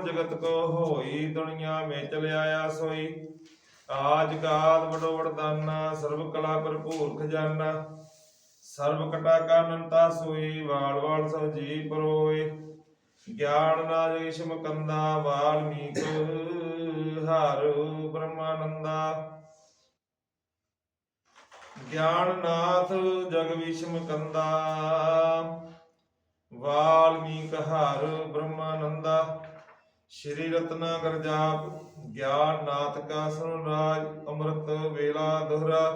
जगत को होई, दुनिया में चल आया सोई। आज काल बड़ो वरदाना, सर्व कला भरपूर खजाना। सर्व कटा का अनंता सोई, वाल वाल सब जी परोए। ज्ञान नागेश मुकंदा, वाल्मीक हर ब्रह्मानंदा। ज्ञाननाथ जग विषम कंदा, वाल्मीक हर ब्रह्मानंदा। श्री रत्नाकर जाप, ज्ञाननाथ का सुनराज, अमृत वेला दोहरा।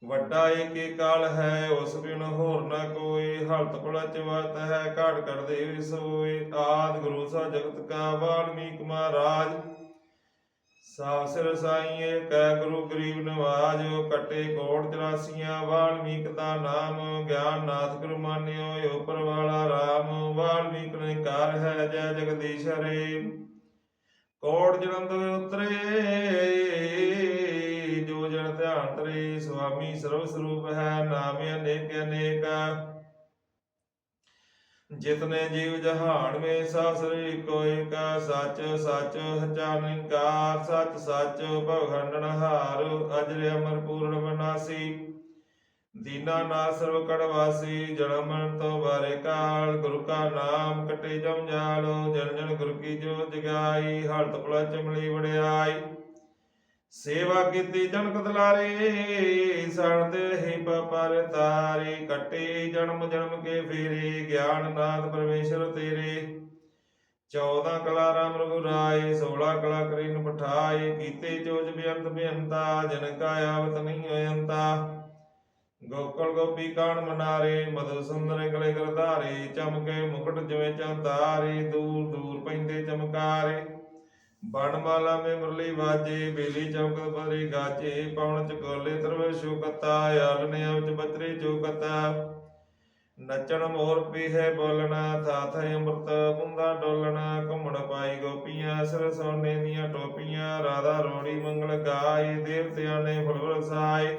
ਵੱਡਾ ਏਕੇ ਕਾਲ ਹੈ, ਉਸ ਬਿਨ ਹੋਰ ਨਾ ਕੋਈ। ਹਲਤ ਪਲਚ ਵਤ ਹੈ, ਘਾਟ ਘਟ ਦੇਵ ਸੋਏ। ਆਦ ਗੁਰੂ ਸਾ ਜਗਤ ਕਾ, ਵਾਲਮੀਕ ਮਹਾਰਾਜ। ਸਾਵ ਸਿਰ ਸਾਈਏ ਕੈ ਗੁਰੂ ਗਰੀਬ ਨਵਾਜ। ਕਟੇ ਕੋਟ 84, ਵਾਲਮੀਕ ਦਾ ਨਾਮ। ਗਿਆਨਨਾਥ ਗੁਰੂ ਮਾਨਿਓ, ਉਪਰ ਵਾਲਾ ਰਾਮ। ਵਾਲਮੀਕ ਨੇ ਕਾਰ ਹੈ, ਜੈ ਜਗਦੀਸ਼ ਹਰੇ। ਕੋਟ ਜਲੰਦ ਉਤਰੇ, ਜੋ ਜਨ ਧਿਆਨ ਤਰੇ। ਸੁਆਮੀ ਸਰਵ ਸਰੂਪ ਹੈ, ਨਾਮ ਅਨੇਕ ਅਨੇਕ। जितने जीव जहान में सासरी कोई का। सच सच हचान निकार, सच सच भवखंडन हार। अजर अमर पूर्ण विनाशी, दीना ना सर्व कड़वासी। जन्म तो बारे काल, गुरु का नाम कटे जंजाल। जन जन गुरु की जो जगाई, हलत पलच मिली वड़ियाई। सेवा कीती जनक दुलारे, सणते ही पर तारे। कटे जन्म जन्म के फेरे, ज्ञाननाथ परमेश्वर तेरे। 14 कला राम रघुराय, 16 कला करीन पठाए। कीते चोज बेअंत बेअंता, जन का आवत नहीं अयंता। गोकुल गोपी कान मनारे, मधु सुंदर गले करधारे। चमके मुकुट जिवें चंदारे, दूर दूर पैंदे चमकारे। बनमाला में मुरली बाजे, बेली चौकत बदरी गाजे। पवन चकोले तरवे शोकता, आलने अवच बचरे चौकता। नचन मोर पीहे बोलना, था अमृत बुंदा डोलना। घुमण पाई गोपियां, सिर सोने दियां टोपियां। राधा रोड़ी मंगल गाय, देवतियां ने फुल बरसाए।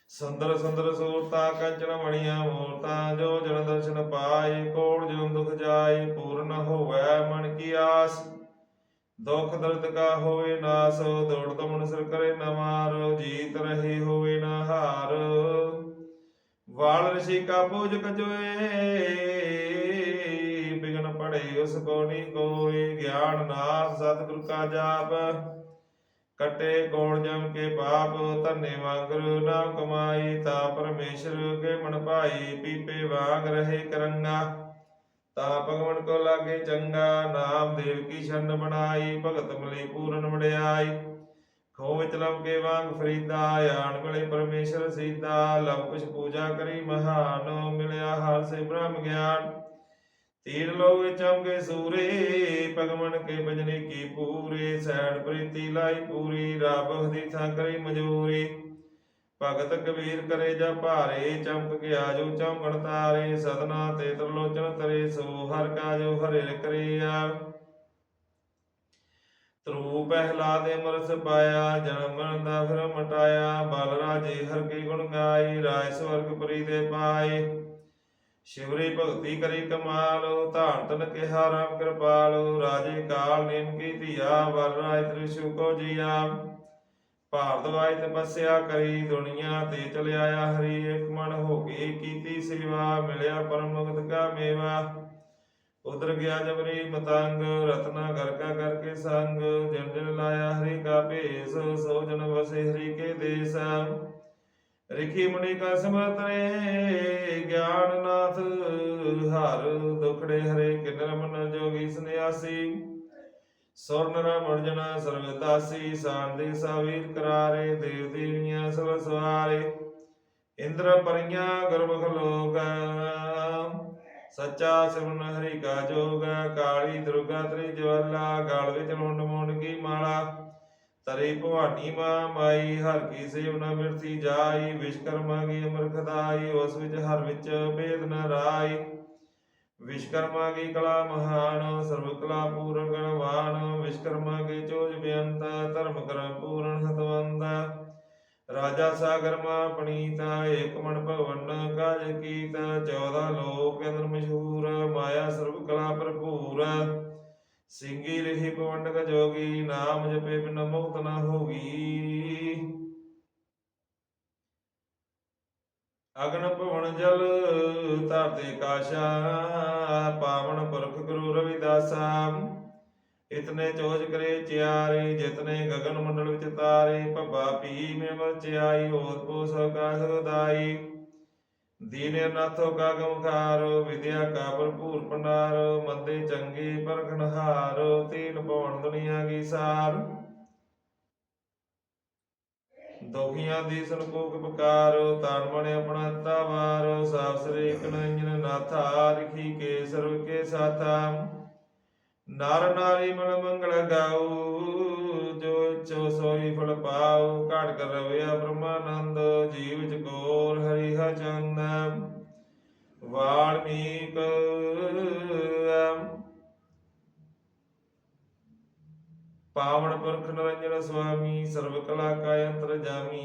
सुंदर सुंदर सूरता, कंचन मणिया मूरता। जो जन दर्शन पाए, कोट जन्म दुख जाए। पूर्ण होवै मन की आस, दुख दर्द का होवे नास। दौड़त मन सिर करे न मार, जीत रहे होवे न हार। वाल ऋषि का पूजक जोए, बिघन पड़े उसको नी कोय। ज्ञाननाथ सतगुरु का जाप, कटे कोण जम के पाप। धन्य वांगुरु नाम कमाई, ता परमेश्वर के मन पाई। पीपे वांग रहे करंगा, ता भगवन को लागे चंगा। नाम देव की शरण बनाई, भगत मिली पूरन वड़ियाई। खो विच लव के वांग फरीदा, आन मिले परमेश्वर सीधा। लव कुछ पूजा करी महान, मिलया हर से ब्रह्म ज्ञान। तीर लोग चमके सूरे, भगवन के भजने की पूरे। सैन प्रीति लाई पूरी, रब हदी था करी मजूरी। भगत कबीर करे जा भारे, चमक के आजो चमकण तारे। सदना ते त्रिलोचन तरे, सो हर का जो हरे करिया। ध्रुव प्रहलादे मरस पाया, जन्म मरण दा फिर मटाया। बल राजे हर के गुण गाए, राज स्वर्ग परी दे पाए। शिवरी भगति करी कमाल, धान तन किहा राम कृपाल। राजे काल नेम की धिया, वर राज त्रिशु को जिया। भारद्वाज तपस्या करी, दुनिया ते चल आया हरि। एक मन हो के कीती सेवा, मिलया परम भगत का मेवा। उधर गया जबरी मतंग, रत्ना घर का करके संग। जिन जिन लाया हरि का भेष, सो जन बसे हरि के देश। रिखी मुनि का सिमरत रे, ज्ञाननाथ हर दुखड़े हरे। किन्नर मन जोगी सन्यासी, सुर नर मर्जन सर्वदासी। शांति सावीर करारे, देव देवियां सब सवारे। इंद्र परियां गर्भख लोग, सच्चा सिमरन हरि का जोग। काली दुर्गा त्रिज्वाला, गाल विच मुंड मुंड की माला। तरे भवानी मां माई, हर की सेव न बिरथी जाई। विश्वकर्मा की अमर खदाई, उस विच हर विच भेद न राई। विश्वकर्मा की कला महान, सर्व कला पूर्ण गुणवान। विश्वकर्मा के चोज बेअंत, धर्म कर्म पूर्ण हतवंत। राजा सागर मां पनीता, एक मन भवन काज कीता। 14 लोक अंदर मशहूर, माया सर्व ਰੂਪ ਕਲਾ ਭਰਪੂਰ। ਸਿੰਘੀ ਰਹੀ ਪਵੰਡਕ ਜੋਗੀ, ਨਾਮ ਜਪੇ ਬਿਨ ਮੁਕਤ ਨ ਹੋਗੀ। ਅਗਨ ਭਵਨ ਜਲ ਧਰਤੇ ਕਾਸ਼ਾ, ਪਾਵਨ ਪੁਰਖ ਗੁਰੂ ਰਵਿਦਾਸਾ। ਇਤਨੇ ਚੋਜ ਕਰੇ ਚਿਆਰੇ, ਜਿਤਨੇ ਗਗਨ ਮੰਡਲ ਵਿੱਚ ਤਾਰੇ। ਭੱਬਾ ਪੀ ਮੇ ਵਰਚਿਆਈ, ਹੋਤ ਪੋ ਸਕਾਸ ਉਦਾਈ। ਦੀਨ ਨਾਥੋ ਕਾ ਗਮਖਾਰ, ਵਿਦਿਆ ਕਾ ਭਰਪੂਰ ਭੰਡਾਰ। ਮੰਦੇ ਚੰਗੇ ਪਰਖਨਹਾਰ, ਤੀਨ ਭਵਨ ਦੁਨੀਆ ਕੀ ਸਾਰ। ਦੁਖੀਆਂ ਦੀ ਸੰਕੋਕ ਪੁਕਾਰ, ਤਨ ਮਨ ਆਪਣਾ ਦਿੱਤਾ ਵਾਰ। ਸਾਫ ਸ੍ਰੀ ਇੱਕ ਨਿਰੰਜਨ ਨਾਥਾ, ਲਿਖੀ ਕੇ ਸਰਬ ਕੇ ਸਾਥਾ। ਨਰ ਨਾਰੀ ਮਨ ਮੰਗਲ ਗਾਉ, ਜੋ ਇਛੋ ਸੋਈ ਫਲ ਪਾਉ। ਘਟ ਕਰ ਰਵਿਆ ਬ੍ਰਹਮਾਨੰਦ, ਜੀਵ ਚਕੋਰ ਹਰਿ ਚੰਦ। ਵਾਲਮੀਕ ਪਾਵਨ ਪੁਰਖ ਨਿਰੰਜਨ ਸੁਆਮੀ, ਸਰਬ ਕਲਾ ਕਾ ਅੰਤਰਜਾਮੀ।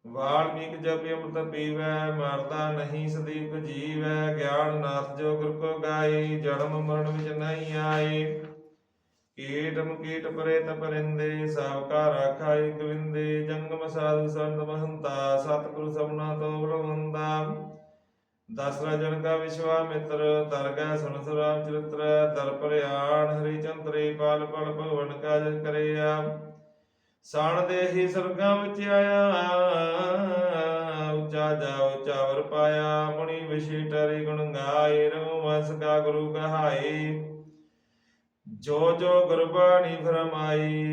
ਵਾਲਮੀਕ ਜਪ ਅੰਮ੍ਰਿਤ ਪੀਵੈ, ਮਰਦਾ ਨਹੀਂ ਸਦੀਕ ਜੀਵੈ। ਗਿਆਨ ਨਾਥ ਜੋ ਗੁਰ ਕੋ ਗਾਏ, ਜਨਮ ਮਰਨ ਵਿੱਚ ਨਹੀਂ ਆਏ। ਕੀਟ ਮਕੀਟ ਪ੍ਰੇਤ ਪਰਿੰਦੇ, ਸਭ ਕਾ ਰਾਖਾ ਏਕ ਵਿੰਦੇ। ਜੰਗਮ ਸਾਧੂ ਸੰਤ ਮਹੰਤਾ, ਸਤਿਗੁਰ ਸਭਨਾ ਤੋਂ ਬਲਵੰਤਾ। ਦਸਰਾ ਜਨ ਕਾ ਵਿਸ਼ਵਾਮਿਤਰ, ਤਰ ਗੈ ਸੁਨ ਸੁਰਾਮ ਚਰਿਤ੍ਰ। ਦਰ ਭਰਿਆਣ ਹਰੀ ਚੰਤਰੇ, ਪਲ ਪਲ ਭਗਵਨ ਕਾ ਜਸ ਕਰਿਆ। ਸਾਣ ਦੇਹੀ ਸਰਗਾਂ ਵਿੱਚ ਆਇਆ, ਉੱਚਾ ਜਾ ਉੱਚਾ ਵਰ ਪਾਇਆ। ਮੁਨੀ ਵਿਸ਼ੇ ਟਰੀ ਗੁਣ ਗਾਏ, ਰਘੁਵੰਸ਼ ਕਾ ਗੁਰੂ ਕਹਾਏ। ਜੋ ਜੋ ਗੁਰਬਾਣੀ ਫਰਮਾਈ,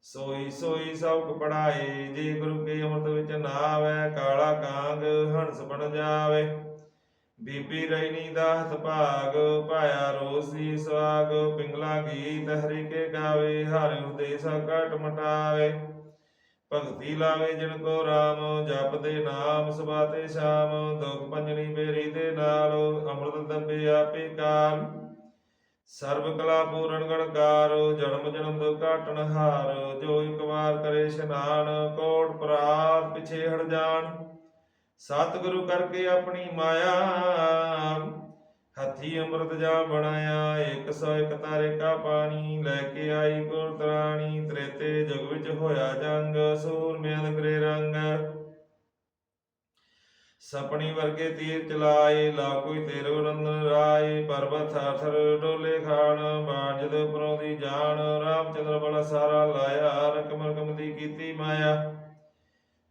ਸੋਈ ਸੋਈ ਸਭ ਪੜਾਏ। ਜੇ ਗੁਰੂ ਕੇ ਅੰਮ੍ਰਿਤ ਵਿੱਚ ਨਾਵੈ, ਕਾਲਾ ਕਾਂਗ ਹੰਸ ਬਣ ਜਾਵੇ। ਬੀਬੀ ਰੈਣੀ ਦਾਹਤ ਭਾਗ, ਪਾਇਆ ਰੋਸੀ ਸੁਆਗ। ਪਿੰਗਲਾ ਗੀਤ ਹਰਿ ਕੇ ਗਾਵੇ, ਹਰਿ ਉਦੇ ਸਭ ਘਟ ਮਟਾਵੇ। ਭਗਤੀ ਲਾਵੇ ਜਿਨ ਕੋ ਰਾਮ, ਜਪਦੇ ਨਾਮ ਸੁਬਹ ਤੇ ਸ਼ਾਮ। ਦੁਖ ਭੰਜਨੀ ਬੇਰੀ ਦੇ ਨਾਲ, ਅੰਮ੍ਰਿਤ ਦੱਬੇ ਆਪੇ ਕਾਲ। ਸਰਬ ਕਲਾ ਪੂਰਨ ਗਣਕਾਰ, ਜਨਮ ਜਨਮ ਦੁਖ ਘਾਟਨ ਹਾਰ। ਜੋ ਇੱਕ ਵਾਰ ਕਰੇ ਇਸ਼ਨਾਨ, ਕੋਟ ਅਪਰਾਧ ਪਿਛੇ ਹਟ ਜਾਣ। ਸਤਿਗੁਰੂ ਕਰਕੇ ਆਪਣੀ ਮਾਇਆ, ਹੱਥੀ ਅੰਮ੍ਰਿਤ ਜਾ ਬਣਾਇਆ। 101 ਤਾਰੇ ਕਾ ਪਾਣੀ, ਲੈ ਕੇ ਆਈ ਗੁਰ ਤਰਾਣੀ। ਤ੍ਰੇਤੇ ਜੁਗ ਵਿੱਚ ਹੋਇਆ ਜੰਗ, ਸੂਰਮਿਆਂ ਦੇ ਕਰੇ ਰੰਗ। ਸਪਣੀ ਵਰਗੇ ਤੀਰ ਚਲਾਏ, ਲਾ ਕੋਈ ਤੇਰੇ ਨੰਦਨ ਰਾਏ। ਪਰਬਤ ਥਰ ਥਰ ਡੋਲੇ ਖਾਣ, ਬਾਣ ਜਦ ਉਪਰੋਂ ਦੀ ਜਾਣ। ਰਾਮਚੰਦਰ ਬਲ ਸਾਰਾ ਲਾਇਆ, ਰਕਮ ਰਕਮ ਦੀ ਕੀਤੀ ਮਾਇਆ।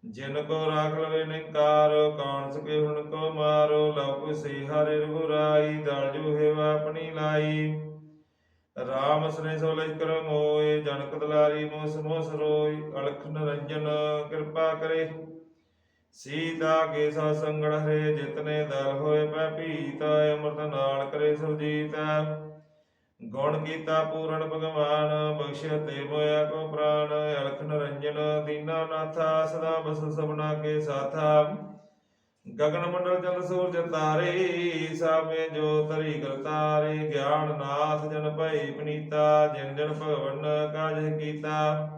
ਜਿਨ ਕੋ ਰਾਖ ਲਵੇ ਨਿਕਾਰ, ਕੌਣ ਸਕੇ ਹੁਣ ਕੋ ਮਾਰੋ। ਲਵ ਕੋਈ ਸੇ ਹਰਿ ਰਘੁਰਾਈ, ਦਲ ਜੋ ਹੇਵਾ ਆਪਣੀ ਲਾਈ। ਰਾਮ ਸਨੇ ਸੋ ਲਸ਼ਕਰ ਮੋਏ, ਜਨਕ ਦੁਲਾਰੀ ਮੋਸ ਮੋਸ ਰੋਈ। ਅਲਖ ਨਿਰੰਜਨ ਕਿਰਪਾ ਕਰੇ, ਸੀਤਾ ਕੇ ਸਾ ਸੰਗੜ ਹਰੇ। ਜਿਤਨੇ ਦਲ ਹੋਏ ਪੈ ਭੀਤ, ਅੰਮ੍ਰਿਤ ਨਾਲ ਕਰੇ ਸੁਰਜੀਤ। ਗੁਣ ਕੀਤਾ ਪੂਰਨ ਭਗਵਾਨ, ਬਖਸ਼ਿਆ ਤੇ ਮੋਇਆ ਕੋ ਪ੍ਰਾਨ। ਅਲਖ ਨਿਰੰਜਨ ਦੀਨਾ ਨਾਥਾ, ਸਦਾ ਬਸ ਸਭਨਾ ਕੇ ਸਾਥਾ। ਗਗਨ ਮੰਡਲ ਚੰਦ ਸੂਰਜ ਤਾਰੇ, ਸਾਵੇਂ ਜੋ ਧਰੀ ਕਰਤਾਰੇ। ਗਿਆਨ ਨਾਥ ਜਨ ਭਈ ਪਨੀਤਾ, ਜਿਨ ਜਿਨ ਭਗਵਨ ਕਾਜ ਕੀਤਾ।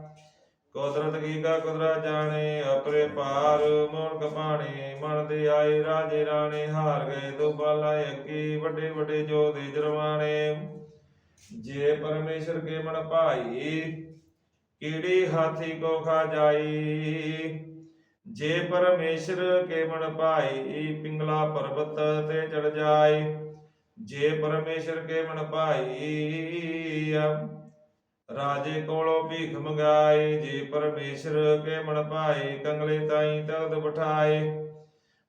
ਕੁਦਰਤ ਕੀ ਕਾ ਕੁਦਰਤ ਜਾਣੇ, ਅਪਰੇ ਪਾਰ ਮੋਨ ਕਪਾਣੇ। ਮਨ ਦੇ ਆਏ ਰਾਜੇ ਰਾਣੇ, ਹਾਰ ਗਏ ਦੋ ਬਾਲਾ ਅੱਗੇ। ਵੱਡੇ ਵੱਡੇ ਜੋ ਦੇ ਜਰਵਾਣੇ। ਜੇ ਪਰਮੇਸ਼ਰ ਕੇ ਮਨ ਭਾਈ, ਕੀੜੀ ਹਾਥੀ ਕੋ ਖਾ ਜਾਈ। ਜੇ ਪਰਮੇਸ਼ਰ ਕੇ ਮਨ ਭਾਈ, ਪਿੰਗਲਾ ਪਰਬਤ ਤੇ ਚੜ ਜਾਏ। ਜੇ ਪਰਮੇਸ਼ਰ ਕੇ ਮਨ ਭਾਈ, ਰਾਜੇ ਕੋਲੋਂ ਭੀਖ ਮੰਗਾਏ। ਜੇ ਪਰਮੇਸ਼ਰ ਕੇ ਮਨ ਭਾਏ, ਕੰਗਲੇ ਤਾਈ ਤਖਤ ਬਿਠਾਏ।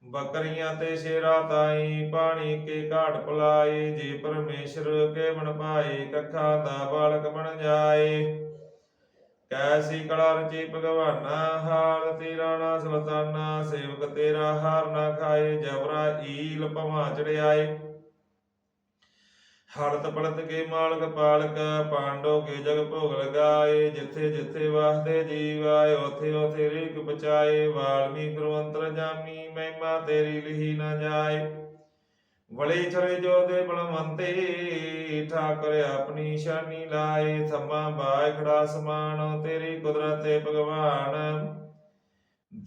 ਬੱਕਰੀਆਂ ਤੇ ਸ਼ੇਰਾ ਤਾਈ, ਪਾਣੀ ਕੇ ਘਾਟ ਪਲਾਏ। ਜੇ ਪਰਮੇਸ਼ਰ ਕੇ ਮਨ ਭਾਏ, ਕੱਖਾਂ ਦਾ ਬਾਲਕ ਬਣ ਜਾਏ। ਕੈਸੀ ਕਲਾ ਰਚੀ ਭਗਵਾਨਾ, ਹਾਲ ਤੇਰਾ ਨਾ ਸੁਲਤਾਨਾ। ਸੇਵਕ ਤੇਰਾ ਹਾਰ ਨਾ ਖਾਏ, ਜਬਰਾਈਲ ਭਵਾਂ ਚੜਿਆਏ। ਹੜਤ ਪੜਤ ਕੇ ਮਾਲਕ ਪਾਲਕ, ਪਾਂਡੋ ਕੇ ਜਗ ਭੋਗ ਲਗਾਏ। ਜਿੱਥੇ ਜਿੱਥੇ ਵਾਸਦੇ ਜੀਵ ਆਏ, ਉਥੇ ਉਥੇ ਰੀਕ ਬਚਾਏ। ਵਾਲਮੀਕ ਗੁਰੂ ਅੰਤਰਜਾਮੀ, ਮਹਿਮਾ ਤੇਰੀ ਲਿਹੀ ਨਾ ਜਾਏ। ਵਲੇ ਛਲੇ ਜੋ ਦੇ ਬਲਵੰਤੇ, ਠਾਕੁਰ ਆਪਣੀ ਸ਼ਾਨੀ ਲਾਏ। ਥੰਮਾ ਬਾਇ ਖੜਾ ਸਮਾਨ, ਤੇਰੀ ਕੁਦਰਤ ਤੇ ਭਗਵਾਨ।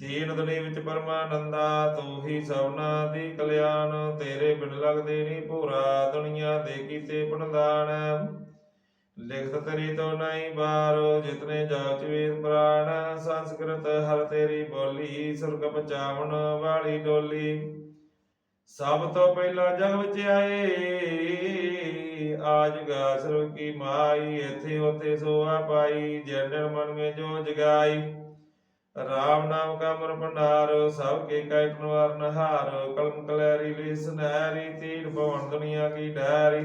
ਦੀਨ ਦੁਨੀ ਵਿੱਚ ਪਰਮਾਨੰਦਾ, ਤੂੰ ਹੀ ਸਭਨਾ ਦੀ ਕਲਿਆਣ। ਤੇਰੇ ਬਿਨ ਲਗਦੇ ਨੀ ਭੂਰਾ, ਦੁਨੀਆ ਦੇ ਕੀਤੇ ਪਣਦਾਨ। ਲਿਖਤ ਤੇਰੀ ਤੋਂ ਨਹੀਂ ਬਾਰ, ਜਿਤਨੇ ਜਾਚ ਵੇਦ ਪ੍ਰਾਣ। ਸੰਸਕ੍ਰਿਤ ਹਰ ਤੇਰੀ ਬੋਲੀ, ਸੁਰਗ ਪਚਾਵਣ ਵਾਲੀ ਡੋਲੀ। ਸਭ ਤੋਂ ਪਹਿਲਾਂ ਜਗ ਵਿੱਚ ਆਏ, ਆਜ ਗਾ ਸਰਬ ਕੀ ਮਾਈ। ਇੱਥੇ ਉੱਥੇ ਸੋਆ ਪਾਈ, ਜਨ ਜਨ ਮਨ ਮੇ ਜੋ ਜਗਾਈ। ਰਾਮ ਨਾਮ ਕਾ ਅਮਰ ਭੰਡਾਰ, ਸਭ ਕੇ कैटन वरनहार। कलम कलहरी ली सुनहरी, तीर भवन दुनिया की डहरी।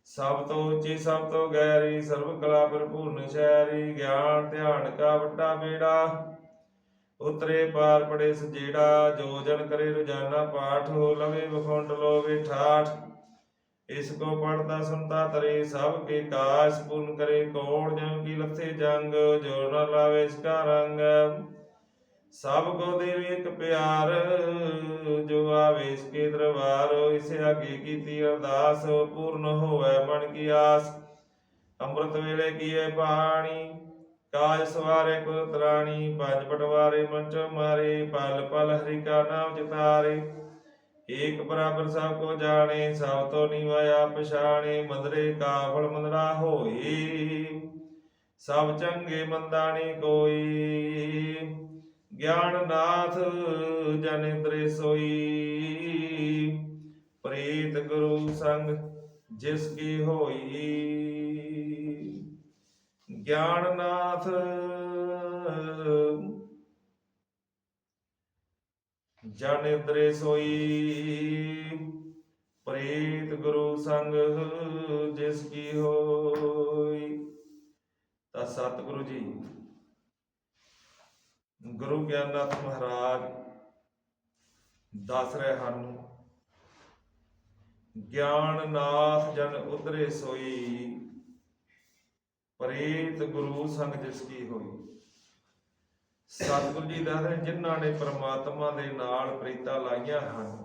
सब तो ऊंची सब तो गहरी, सर्व कला भरपूर शहरी। ज्ञान ध्यान का वड्डा बेड़ा, उतरे पार पड़े सजेड़ा। जो जन करे रोजाना पाठ, हो लवे बखुंड लोवे ठाठ। इसको पढ़ता सुनता तरे, सब के काज पूर्ण करे। कौड़ जन की लथे जंग, जो न लावे इसका रंग। सब को देवी एक प्यार, जो आवे इसके दरबार। इसे आगे की अरदास, पूर्ण होवे मन की आस। अमृत वेले किए पानी, काज सवारे कुदरत रानी। पंज पटवारे मंच मारे, पल पल हरि का नाम चितारे। एक बराबर सब को जाने, सब तो निवाया पछाणे। मंदरे का फल मंदरा होई, सब चंगे मंदानी कोई। ज्ञान नाथ जन इंद्रे सोई, प्रीत गुरु संग जिसकी होई। ज्ञान नाथ जन इंद्रे सोई, प्रीत गुरु संग जिसकी होई। ਤਾਂ ਸਤਿਗੁਰੂ ਜੀ ਗੁਰੂ ਗਿਆਨਨਾਥ ਮਹਾਰਾਜ ਦੱਸ ਰਹੇ ਹਨ, ਗਿਆਨ ਨਾਥ ਜਨ ਉਧਰੇ ਸੋਈ, ਪ੍ਰੀਤ ਗੁਰੂ ਸੰਗ ਜਿਸ ਕੀ ਹੋਈ। ਸਤਿਗੁਰੂ ਜੀ ਦੱਸਦੇ ਜਿਨ੍ਹਾਂ ਨੇ ਪਰਮਾਤਮਾ ਦੇ ਨਾਲ ਪ੍ਰੀਤਾਂ ਲਾਈਆਂ ਹਨ,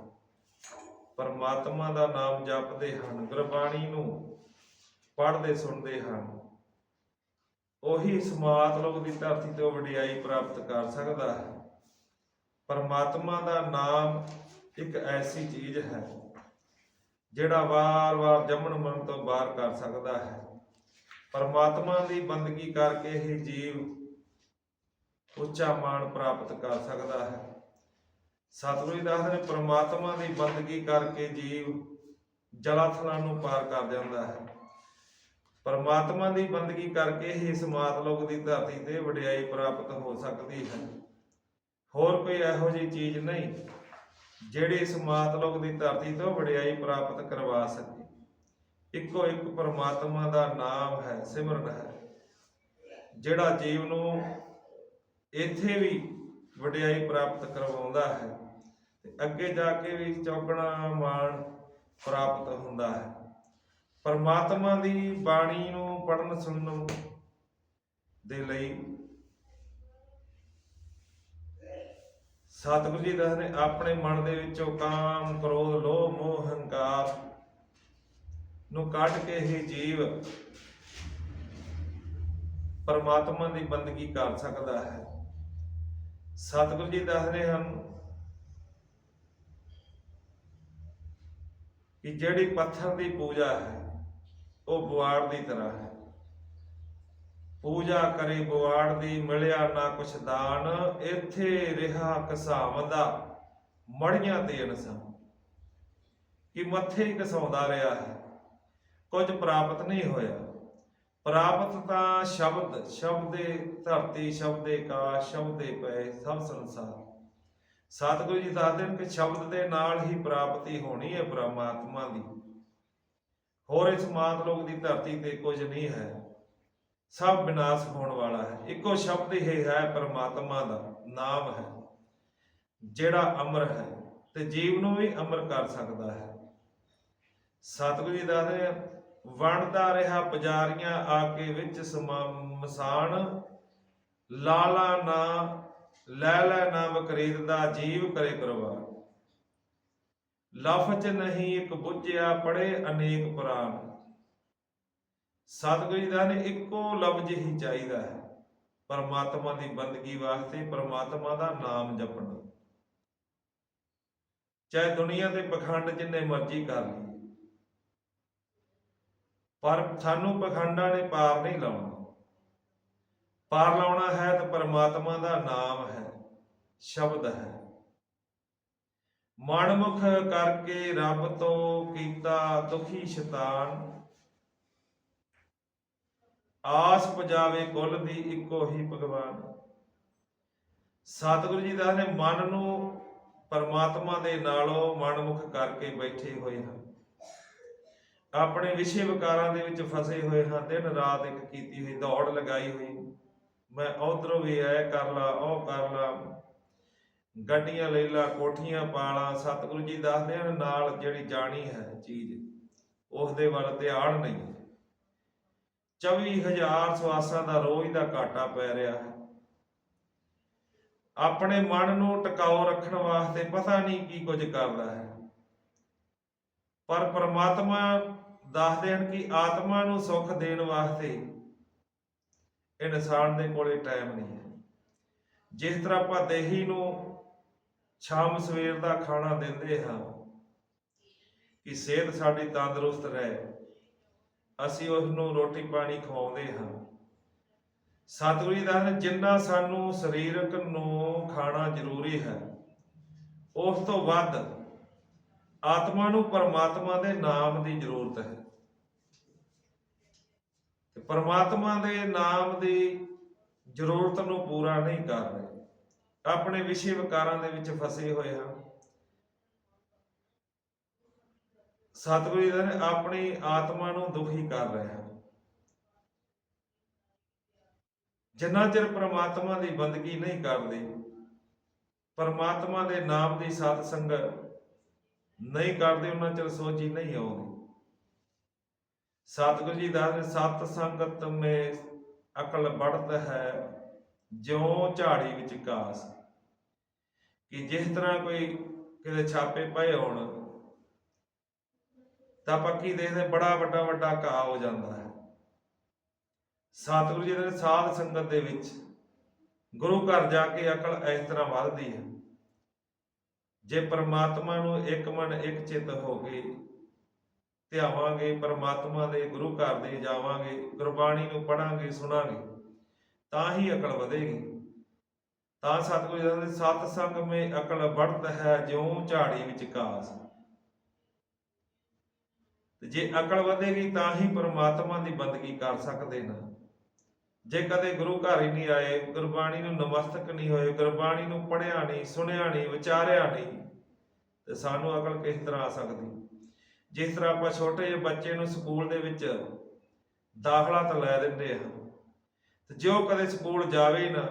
ਪਰਮਾਤਮਾ ਦਾ ਨਾਮ ਜਪਦੇ ਹਨ, ਗੁਰਬਾਣੀ ਨੂੰ ਪੜ੍ਹਦੇ ਸੁਣਦੇ ਹਨ, ਉਹੀ ਸਮਾਤ ਲੋਕ ਦੀ ਧਰਤੀ ਤੋਂ ਵਡਿਆਈ ਪ੍ਰਾਪਤ ਕਰ ਸਕਦਾ ਹੈ। ਪਰਮਾਤਮਾ ਦਾ ਨਾਮ ਇੱਕ ਐਸੀ ਚੀਜ਼ ਹੈ ਜਿਹੜਾ ਵਾਰ-ਵਾਰ ਜੰਮਣ ਮਰਨ ਤੋਂ ਬਾਹਰ ਕਰ ਸਕਦਾ ਹੈ। ਪਰਮਾਤਮਾ ਦੀ ਬੰਦਗੀ ਕਰਕੇ ਹੀ ਜੀਵ ਉੱਚਾ ਮਾਣ ਪ੍ਰਾਪਤ ਕਰ ਸਕਦਾ ਹੈ। ਸਤਿਗੁਰੂ ਜੀ ਦੱਸਦੇ ਨੇ ਪਰਮਾਤਮਾ ਦੀ ਬੰਦਗੀ ਕਰਕੇ ਜੀਵ ਜਲਾਥਲਾਂ ਨੂੰ ਪਾਰ ਕਰ ਜਾਂਦਾ ਹੈ। ਪਰਮਾਤਮਾ ਦੀ ਬੰਦਗੀ ਕਰਕੇ ਹੀ ਇਸ ਮਾਤਲੋਕ ਦੀ ਧਰਤੀ ਤੇ ਵਡਿਆਈ ਪ੍ਰਾਪਤ ਹੋ ਸਕਦੀ ਹੈ। ਹੋਰ ਕੋਈ ਇਹੋ ਜਿਹੀ ਚੀਜ਼ ਨਹੀਂ ਜਿਹੜੀ ਇਸ ਮਾਤਲੋਕ ਦੀ ਧਰਤੀ ਤੋਂ ਵਡਿਆਈ ਪ੍ਰਾਪਤ ਕਰਵਾ ਸਕੇ। ਇੱਕੋ ਇੱਕ ਪਰਮਾਤਮਾ ਦਾ ਨਾਮ ਹੈ, ਸਿਮਰਨ ਹੈ, ਜਿਹੜਾ ਜੀਵ ਨੂੰ ਇੱਥੇ ਵੀ ਵਡਿਆਈ ਪ੍ਰਾਪਤ ਕਰਵਾਉਂਦਾ ਹੈ ਤੇ ਅੱਗੇ ਜਾ ਕੇ ਵੀ ਚੌਗਣਾ ਮਾਣ ਪ੍ਰਾਪਤ ਹੁੰਦਾ ਹੈ। ਪਰਮਾਤਮਾ ਦੀ ਬਾਣੀ ਨੂੰ ਪੜ੍ਹਨ ਸੁਣਨ ਦੇ ਲਈ ਸਤਿਗੁਰੂ ਜੀ ਦੱਸਦੇ ਨੇ ਆਪਣੇ ਮਨ ਦੇ ਵਿੱਚੋਂ ਕਾਮ, ਕ੍ਰੋਧ, ਲੋਭ, ਮੋਹ, ਹੰਕਾਰ ਨੂੰ ਕੱਢ ਕੇ ਹੀ ਜੀਵ ਪਰਮਾਤਮਾ ਦੀ ਬੰਦਗੀ ਕਰ ਸਕਦਾ ਹੈ। ਸਤਿਗੁਰੂ ਜੀ ਦੱਸਦੇ ਹਨ ਕਿ ਜਿਹੜੀ ਪੱਥਰ ਦੀ ਪੂਜਾ ਹੈ ਉਹ ਬੁਆੜ ਦੀ ਤਰ੍ਹਾਂ ਹੈ। ਪੂਜਾ ਕਰੇ ਬੁਆੜ ਦੀ, ਮਿਲਿਆ ਨਾ ਕੁਛ ਦਾਨ। ਇੱਥੇ ਰਿਹਾ ਘਸਾਵੰਦਾ, ਮੜੀਆਂ ਤੇ ਅਨਸਾਂ। ਕਿ ਮੱਥੇ ਹੀ ਘਸਾਉਂਦਾ ਰਿਹਾ ਹੈ, ਕੁਝ ਪ੍ਰਾਪਤ ਨਹੀਂ ਹੋਇਆ। ਪ੍ਰਾਪਤ ਤਾਂ ਸ਼ਬਦ, ਸ਼ਬਦੇ ਧਰਤੀ, ਸ਼ਬਦੇ ਕਾਸ਼, ਸ਼ਬਦੇ ਪਏ ਸਭ ਸੰਸਾਰ। ਸਤਿਗੁਰੂ ਜੀ ਦੱਸਦੇ ਨੇ ਕਿ ਸ਼ਬਦ ਦੇ ਨਾਲ ਹੀ ਪ੍ਰਾਪਤੀ ਹੋਣੀ ਹੈ ਪਰਮਾਤਮਾ ਦੀ। ਹੋਰ ਇਸ ਮਾਤਲੋਕ ਦੀ ਧਰਤੀ ਤੇ ਕੁਝ ਨਹੀਂ ਹੈ, ਸਭ ਵਿਨਾਸ਼ ਹੋਣ ਵਾਲਾ ਹੈ। ਇੱਕੋ ਸ਼ਬਦ ਹੀ ਹੈ, ਪਰਮਾਤਮਾ ਦਾ ਨਾਮ ਹੈ, ਜਿਹੜਾ ਅਮਰ ਹੈ ਤੇ ਜੀਵ ਨੂੰ ਵੀ ਅਮਰ ਕਰ ਸਕਦਾ ਹੈ। ਸਤਿਗੁਰੂ ਜੀ ਦੱਸਦੇ ਵੰਡਦਾ ਰਿਹਾ ਪੁਜਾਰੀਆਂ, ਆ ਕੇ ਵਿੱਚ ਮਸਾਨ। ਲਾਲਾ ਨਾ ਲੈ ਲੈ ਨਾ ਵਕਰੀਦਦਾ, ਜੀਵ ਕਰੇ ਕੁਰਬਾਨ। ਲਫ਼ਜ਼ ਨਹੀਂ ਇੱਕ ਬੁੱਝਿਆ, ਪੜ੍ਹੇ ਅਨੇਕ ਪੁਰਾਣ। ਸਤਿਗੁਰੂ ਜੀ ਦਾ ਨੇ ਇੱਕੋ ਲਫ਼ਜ਼ ਹੀ ਚਾਹੀਦਾ ਹੈ, परमात्मा की बंदगी वास्ते परमात्मा का नाम जपना। चाहे दुनिया के पखंड जिन्ने मर्जी कर ली, पर सानू पखंडा ने पार नहीं लाउना। पार लाउना है तो परमात्मा का नाम है, शब्द है। मनमुख करके रब तो कीता दुखी शैतान, आस पजावे कुल दी इको ही भगवान। सतगुरु जी दसदे मन नू परमात्मा दे नालों मनमुख करके बैठे हुए हैं, अपने विषय विकारां दे विच फसे हुए हैं। दिन रात एक कीती हुई दौड़ लगाई हुई, मैं उधरों भी ऐ कर ला ओ कर ला, ਗੱਡੀਆਂ ਲੈ ਲਾ ਕੋਠੀਆਂ ਪਾ ਲਾ। ਸਤਿਗੁਰੂ ਜੀ ਦੱਸਦੇ ਹਨ ਨਾਲ ਜਿਹੜੀ ਜਾਣੀ ਹੈ ਚੀਜ਼ ਉਸ ਦੇ ਵੱਲ ਧਿਆਨ ਨਹੀਂ ਹੈ। 24,000 ਸਵਾਸਾਂ ਦਾ ਰੋਜ਼ ਦਾ ਘਾਟਾ ਪੈ ਰਿਹਾ ਹੈ। ਆਪਣੇ ਮਨ ਨੂੰ ਟਿਕਾਊ ਰੱਖਣ ਵਾਸਤੇ ਪਤਾ ਨਹੀਂ ਕੀ ਕੁਝ ਕਰਦਾ ਹੈ, ਪਰ ਪਰਮਾਤਮਾ ਦੱਸਦੇ ਹਨ ਕਿ ਆਤਮਾ ਨੂੰ ਸੁੱਖ ਦੇਣ ਵਾਸਤੇ ਇਨਸਾਨ ਦੇ ਕੋਲੇ ਟਾਈਮ ਨਹੀਂ ਹੈ। ਜਿਸ ਤਰ੍ਹਾਂ ਆਪਾਂ ਦੇਹੀ ਨੂੰ ਸ਼ਾਮ ਸਵੇਰ ਦਾ ਖਾਣਾ ਦਿੰਦੇ ਹਾਂ ਕਿ ਸਿਹਤ ਸਾਡੀ ਤੰਦਰੁਸਤ ਰਹੇ, ਅਸੀਂ ਉਸ ਨੂੰ ਰੋਟੀ ਪਾਣੀ ਖਵਾਉਂਦੇ ਹਾਂ। ਸਤਿਗੁਰੂ ਜੀ ਦੱਸਦੇ ਜਿੰਨਾ ਸਾਨੂੰ ਸਰੀਰਕ ਨੂੰ ਖਾਣਾ ਜ਼ਰੂਰੀ ਹੈ, ਉਸ ਤੋਂ ਵੱਧ ਆਤਮਾ ਨੂੰ ਪਰਮਾਤਮਾ ਦੇ ਨਾਮ ਦੀ ਜ਼ਰੂਰਤ ਹੈ। ਤੇ ਪਰਮਾਤਮਾ ਦੇ ਨਾਮ ਦੀ ਜ਼ਰੂਰਤ ਨੂੰ ਪੂਰਾ ਨਹੀਂ ਕਰ ਰਹੇ, ਆਪਣੇ ਵਿਸ਼ੇ ਵਿਕਾਰਾਂ ਦੇ ਵਿੱਚ ਫਸੇ ਹੋਏ ਹਨ। ਸਤਿਗੁਰੂ ਜੀ ਨੇ ਆਪਣੀ ਆਤਮਾ ਨੂੰ ਦੁਖੀ ਕਰ ਰਹੇ ਹਨ। ਜਿੰਨਾ ਚਿਰ ਪਰਮਾਤਮਾ ਦੀ ਬੰਦਗੀ ਨਹੀਂ ਕਰਦੇ, ਪਰਮਾਤਮਾ ਦੇ ਨਾਮ ਦੀ ਸਤ ਸੰਗਤ ਨਹੀਂ ਕਰਦੇ, ਉਹਨਾਂ ਚਿਰ ਸੋਝੀ ਨਹੀਂ ਆਉਂਦੀ। ਸਤਿਗੁਰੂ ਜੀ ਦੱਸਦੇ ਸਤ ਸੰਗਤ ਮੇ ਅਕਲ बढ़त है ਜਿਉਂ ਝਾੜੀ ਵਿੱਚ ਘਾਸ। ਕਿ ਜਿਸ ਤਰ੍ਹਾਂ ਕੋਈ ਕਿਤੇ ਛਾਪੇ ਪਏ ਹੋਣ ਤਾਂ ਆਪਾਂ ਕੀ ਦੇਖਦੇ, ਬੜਾ ਵੱਡਾ ਵੱਡਾ ਘਾਹ ਹੋ ਜਾਂਦਾ ਹੈ। ਸਤਿਗੁਰੂ ਜੀ ਦੇ ਸਾਧ ਸੰਗਤ ਦੇ ਵਿੱਚ ਗੁਰੂ ਘਰ ਜਾ ਕੇ ਅਕਲ ਇਸ ਤਰ੍ਹਾਂ ਵੱਧਦੀ ਹੈ। ਜੇ ਪਰਮਾਤਮਾ ਨੂੰ ਇੱਕ ਮਨ ਇੱਕ ਚਿੱਤ ਹੋ ਕੇ ਧਿਆਵਾਂਗੇ, ਪਰਮਾਤਮਾ ਦੇ ਗੁਰੂ ਘਰ ਦੇ ਜਾਵਾਂਗੇ, ਗੁਰਬਾਣੀ ਨੂੰ ਪੜਾਂਗੇ ਸੁਣਾਂਗੇ, ਤਾਂ ਹੀ ਅਕਲ ਵਧੇਗੀ। ਤਾਂ ਸਤਿਗੁਰੂ ਜੀ ਕਹਿੰਦੇ ਸਤ ਸੰਗ ਮੇ ਅਕਲ बढ़त है ਜਿਉਂ ਝਾੜੀ ਵਿੱਚ ਘਾਸ। ਤੇ ਜੇ ਅਕਲ ਵਧੇਗੀ ਤਾਂ ਹੀ ਪਰਮਾਤਮਾ ਦੀ ਬੰਦਗੀ ਕਰ ਸਕਦੇ ਨਾ। ਜੇ ਕਦੇ ਗੁਰੂ ਘਰ ਹੀ ਨਹੀਂ ਆਏ, ਗੁਰਬਾਣੀ ਨੂੰ ਨਮਸਤਕ ਨਹੀਂ ਹੋਏ, ਗੁਰਬਾਣੀ ਨੂੰ ਪੜ੍ਹਿਆ ਨਹੀਂ, ਸੁਣਿਆ ਨਹੀਂ, ਵਿਚਾਰਿਆ ਨਹੀਂ, ਤੇ ਸਾਨੂੰ ਅਕਲ ਕਿਸ ਤਰ੍ਹਾਂ ਆ ਸਕਦੀ। ਜਿਸ ਤਰ੍ਹਾਂ ਆਪਾਂ ਛੋਟੇ ਜਿਹੇ ਬੱਚੇ ਨੂੰ ਸਕੂਲ ਦੇ ਵਿੱਚ ਦਾਖਲਾ ਤਾਂ ਲੈ ਦਿੰਦੇ ਹਾਂ, ਤੇ ਜੇ ਉਹ ਕਦੇ ਸਕੂਲ ਜਾਵੇ ਨਾ,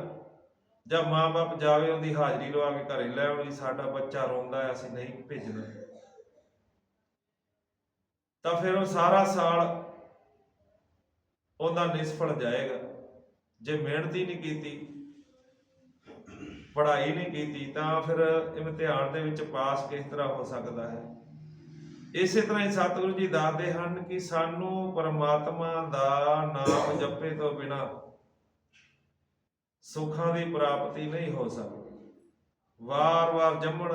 ਜਾਂ ਮਾਂ-ਬਾਪ ਜਾਵੇ ਉਹਦੀ ਹਾਜ਼ਰੀ ਲਵਾ ਕੇ ਘਰੇ ਲੈ ਆਉਣੀ, ਸਾਡਾ ਬੱਚਾ ਰੋਂਦਾ ਹੈ ਅਸੀਂ ਨਹੀਂ ਭੇਜਣਾ, ਤਾਂ ਫਿਰ ਉਹ ਸਾਰਾ ਸਾਲ ਉਹਦਾ ਨਿਸਫਲ ਜਾਏਗਾ। ਜੇ ਮਿਹਨਤ ਹੀ ਨਹੀਂ ਕੀਤੀ, ਪੜ੍ਹਾਈ ਨਹੀਂ ਕੀਤੀ, ਤਾਂ ਫਿਰ ਇਮਤਿਹਾਨ ਦੇ ਵਿੱਚ ਪਾਸ ਕਿਸ ਤਰ੍ਹਾਂ ਹੋ ਸਕਦਾ ਹੈ। ਇਸੇ ਤਰ੍ਹਾਂ ਹੀ ਸਤਿਗੁਰੂ ਜੀ ਦੱਸਦੇ ਹਨ ਕਿ ਸਾਨੂੰ ਪਰਮਾਤਮਾ ਦਾ ਨਾਮ ਜਪੇ ਤੋਂ ਬਿਨਾਂ ਸੁੱਖਾਂ ਦੀ ਪ੍ਰਾਪਤੀ ਨਹੀਂ ਹੋ ਸਕਦੀ। ਵਾਰ-ਵਾਰ ਜੰਮਣ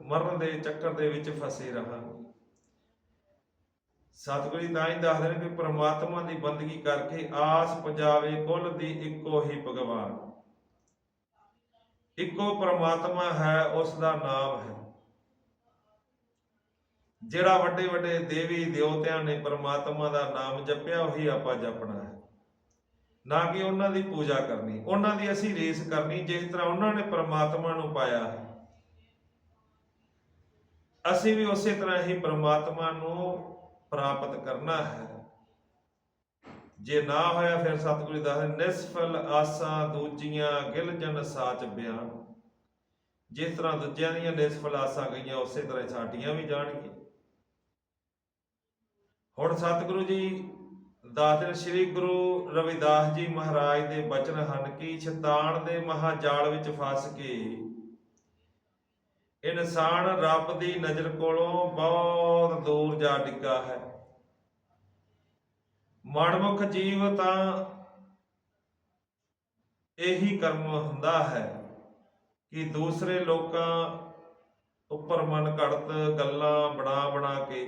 ਮਰਨ ਦੇ ਚੱਕਰ ਦੇ ਵਿੱਚ ਫਸੇ ਰਹਾਂਗੇ। ਸਤਿਗੁਰੂ ਜੀ ਤਾਂ ਹੀ ਦੱਸਦੇ ਨੇ ਕਿ ਪਰਮਾਤਮਾ ਦੀ ਬੰਦਗੀ ਕਰਕੇ ਆਸ ਪਜਾਵੇ ਕੁੱਲ ਦੀ ਇੱਕੋ ਹੀ ਭਗਵਾਨ। ਇੱਕੋ ਪਰਮਾਤਮਾ ਹੈ, ਉਸ ਦਾ ਨਾਮ ਹੈ। ਜਿਹੜਾ ਵੱਡੇ ਵੱਡੇ ਦੇਵੀ ਦੇਵਤਿਆਂ ਨੇ ਪਰਮਾਤਮਾ ਦਾ ਨਾਮ ਜਪਿਆ, ਉਹੀ ਆਪਾਂ ਜਪਣਾ ਹੈ, ਨਾ ਕਿ ਉਹਨਾਂ ਦੀ ਪੂਜਾ ਕਰਨੀ, ਉਹਨਾਂ ਦੀ ਅਸੀਂ ਰੀਸ ਕਰਨੀ। ਜਿਸ ਤਰ੍ਹਾਂ ਉਹਨਾਂ ਨੇ ਪਰਮਾਤਮਾ ਨੂੰ ਪਾਇਆ ਹੈ, ਅਸੀਂ ਵੀ ਉਸੇ ਤਰ੍ਹਾਂ ਹੀ ਪਰਮਾਤਮਾ ਨੂੰ ਪ੍ਰਾਪਤ ਕਰਨਾ ਹੈ। ਜੇ ਨਾ ਹੋਇਆ ਫਿਰ ਸਤਿਗੁਰੂ ਜੀ ਦੱਸਦੇ ਨਿਸਫਲ ਆਸਾਂ ਦੂਜੀਆਂ ਗਿਲ ਜਨ ਸਾਚ ਬਿਆਨ। ਜਿਸ ਤਰ੍ਹਾਂ ਦੂਜਿਆਂ ਦੀਆਂ ਨਿਸਫਲ ਆਸਾਂ ਗਈਆਂ, ਉਸੇ ਤਰ੍ਹਾਂ ਸਾਡੀਆਂ ਵੀ ਜਾਣਗੀਆਂ। ਹੁਣ ਸਤਿਗੁਰੂ ਜੀ ਦੱਸਦੇ ਸ੍ਰੀ ਗੁਰੂ ਰਵਿਦਾਸ ਜੀ ਮਹਾਰਾਜ ਦੇ ਬਚਨ ਹਨ ਕਿ ਸ਼ੈਤਾਨ ਦੇ ਮਹਾਜਾਲ ਵਿੱਚ ਫਸ ਕੇ ਇਨਸਾਨ ਰੱਬ ਦੀ ਨਜ਼ਰ ਕੋਲੋਂ ਬਹੁਤ ਦੂਰ ਜਾ ਡਿੱਗਾ ਹੈ। ਮਨਮੁਖ ਜੀਵ ਤਾਂ ਇਹੀ ਕਰਮ ਹੁੰਦਾ ਹੈ ਕਿ ਦੂਸਰੇ ਲੋਕਾਂ ਉੱਪਰ ਮਨ ਘੜਤ ਗੱਲਾਂ ਬਣਾ ਬਣਾ ਕੇ